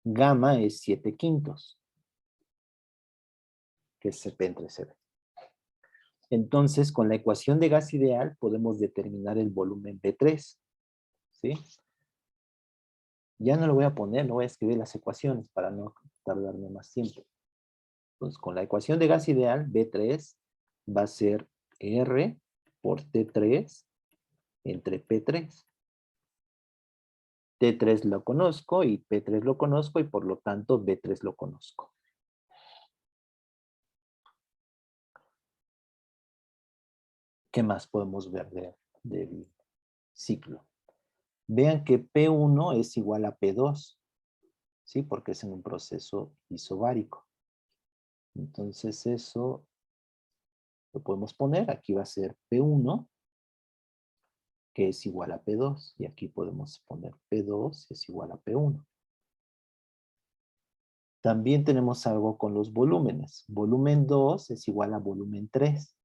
Gamma es 7 quintos, que es CP entre CB. Entonces, con la ecuación de gas ideal podemos determinar el volumen B3. ¿Sí? Ya no lo voy a poner, no voy a escribir las ecuaciones para no tardarme más tiempo. Entonces, con la ecuación de gas ideal, B3 va a ser R por T3 entre P3. T3 lo conozco y P3 lo conozco y por lo tanto B3 lo conozco. ¿Qué más podemos ver del ciclo? Vean que P1 es igual a P2, ¿sí? Porque es en un proceso isobárico. Entonces eso lo podemos poner. Aquí va a ser P1, que es igual a P2. Y aquí podemos poner P2 es igual a P1. También tenemos algo con los volúmenes. Volumen 2 es igual a volumen 3,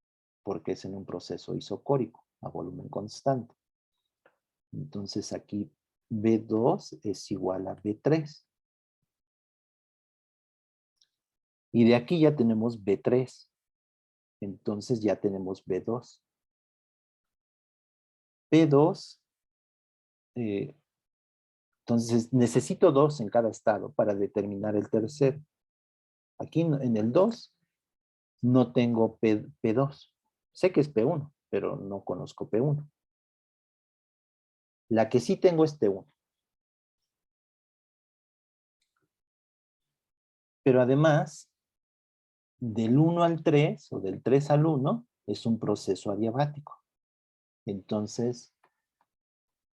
porque es en un proceso isocórico, a volumen constante. Entonces aquí B2 es igual a B3. Y de aquí ya tenemos B3. Entonces ya tenemos B2. B2, entonces necesito 2 en cada estado para determinar el tercero. Aquí en el 2 no tengo P2. Sé que es P1, pero no conozco P1. La que sí tengo es T1. Pero además, del 1 al 3 o del 3 al 1 es un proceso adiabático. Entonces,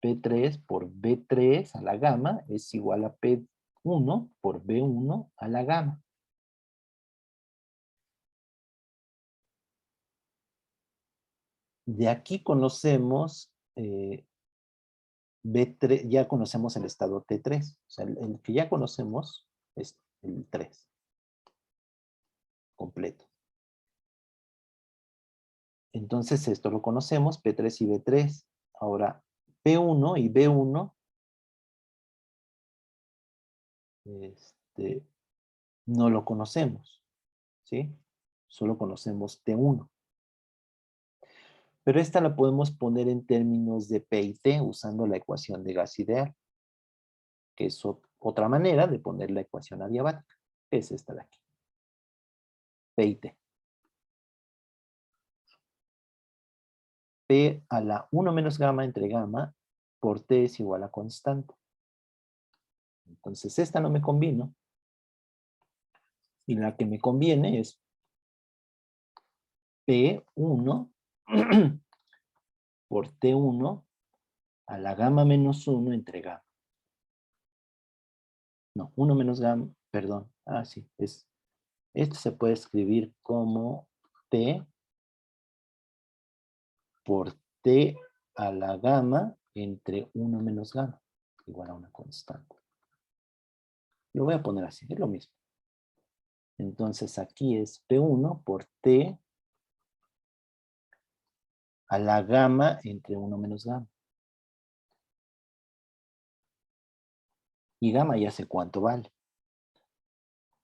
P3 por B3 a la gamma es igual a P1 por B1 a la gamma. De aquí conocemos B3, ya conocemos el estado T3. O sea, el que ya conocemos es el 3 completo. Entonces esto lo conocemos, P3 y B3. Ahora, P1 y B1 no lo conocemos, ¿sí? Solo conocemos T1. Pero esta la podemos poner en términos de P y T usando la ecuación de gas ideal, que es otra manera de poner la ecuación adiabática, que es esta de aquí. P y T. P a la 1 menos gamma entre gamma por T es igual a constante. Entonces esta no me combino. Y la que me conviene es P1 por T1 a la gamma menos 1 entre gamma. No, 1 menos gamma, perdón. Ah, sí, esto se puede escribir como T por T a la gamma entre 1 menos gamma, igual a una constante. Lo voy a poner así, es lo mismo. Entonces aquí es P1 por T a la gamma entre 1 menos gamma. Y gamma ya sé cuánto vale.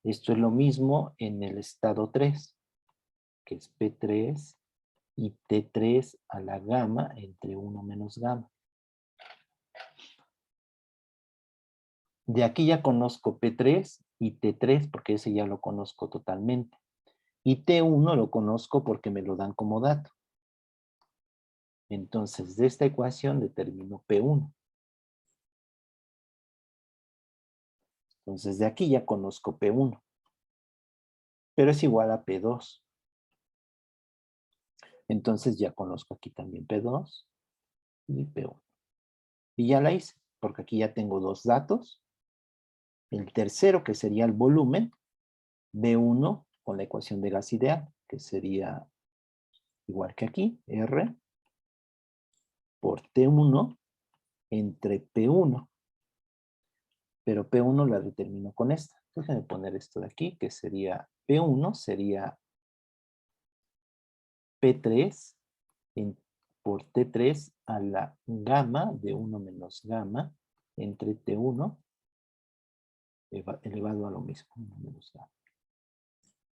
Esto es lo mismo en el estado 3, que es P3 y T3 a la gamma entre 1 menos gamma. De aquí ya conozco P3 y T3 porque ese ya lo conozco totalmente. Y T1 lo conozco porque me lo dan como dato. Entonces, de esta ecuación determino P1. Entonces, de aquí ya conozco P1. Pero es igual a P2. Entonces, ya conozco aquí también P2 y P1. Y ya la hice, porque aquí ya tengo dos datos. El tercero, que sería el volumen, B1 con la ecuación de gas ideal, que sería igual que aquí, R por T1 entre P1. Pero P1 la determino con esta. Déjenme poner esto de aquí, que sería P1, sería P3 por T3 a la gamma de 1 menos gamma entre T1 elevado a lo mismo, 1 menos gamma.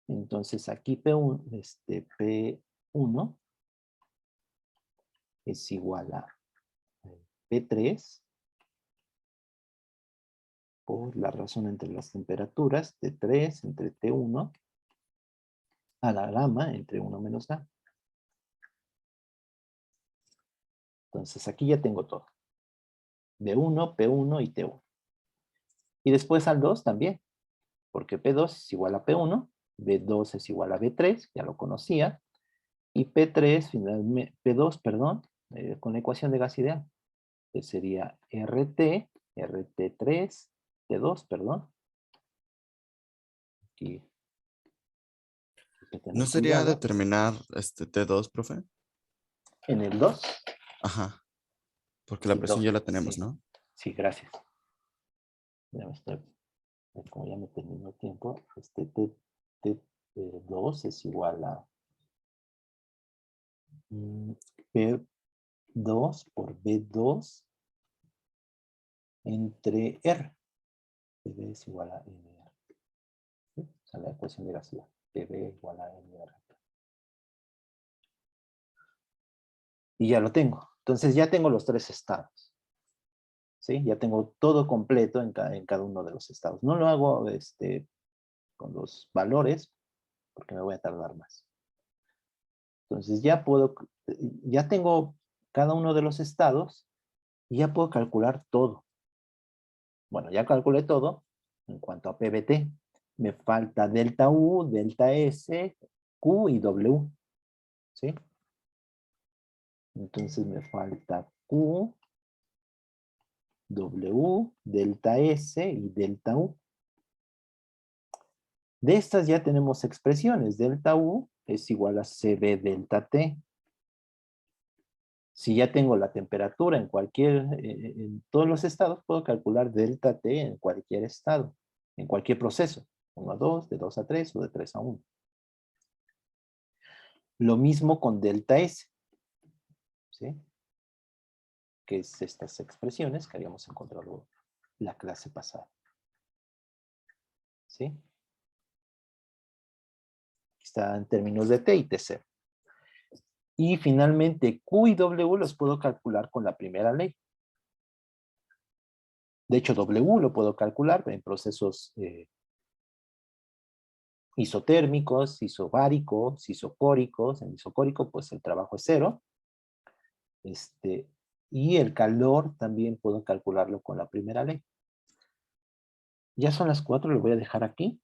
Entonces aquí P1 es igual a P3 por la razón entre las temperaturas, T3 entre T1 a la gamma entre 1 menos gamma. Entonces aquí ya tengo todo. B1, P1 y T1. Y después al 2 también, porque P2 es igual a P1, B2 es igual a B3, ya lo conocía, Y P3, finalmente, P2, perdón, con la ecuación de gas ideal, que sería RT3, T2, perdón. Aquí hay que tener ¿No sería cuidado. determinar T2, profe? En el 2, Ajá, porque la sí, presión ya la tenemos, sí, ¿no? sí, gracias. Ya me estoy, como ya me terminó el tiempo, T2 es igual a P2 por B2 entre R. PB es igual a NR. ¿Sí? O sea, la ecuación de gasidad. PB igual a NR. Y ya lo tengo. Entonces ya tengo los tres estados. ¿Sí? Ya tengo todo completo en cada uno de los estados. No lo hago con los valores porque me voy a tardar más. Entonces ya tengo cada uno de los estados y ya puedo calcular todo. Bueno, ya calculé todo en cuanto a PBT. Me falta delta U, delta S, Q y W. ¿Sí? Entonces me falta Q, W, delta S y delta U. De estas ya tenemos expresiones. Delta U es igual a CB delta T. Si ya tengo la temperatura en todos los estados, puedo calcular delta T en cualquier estado, en cualquier proceso. 1 a 2, de 2 a 3 o de 3 a 1. Lo mismo con delta S. ¿Sí? Que es estas expresiones que habíamos encontrado la clase pasada. ¿Sí? Está en términos de T y TC. Y finalmente, Q y W los puedo calcular con la primera ley. De hecho, W lo puedo calcular en procesos isotérmicos, isobáricos, isocóricos. En isocórico, pues el trabajo es 0. Y el calor también puedo calcularlo con la primera ley. Ya son las 4, lo voy a dejar aquí.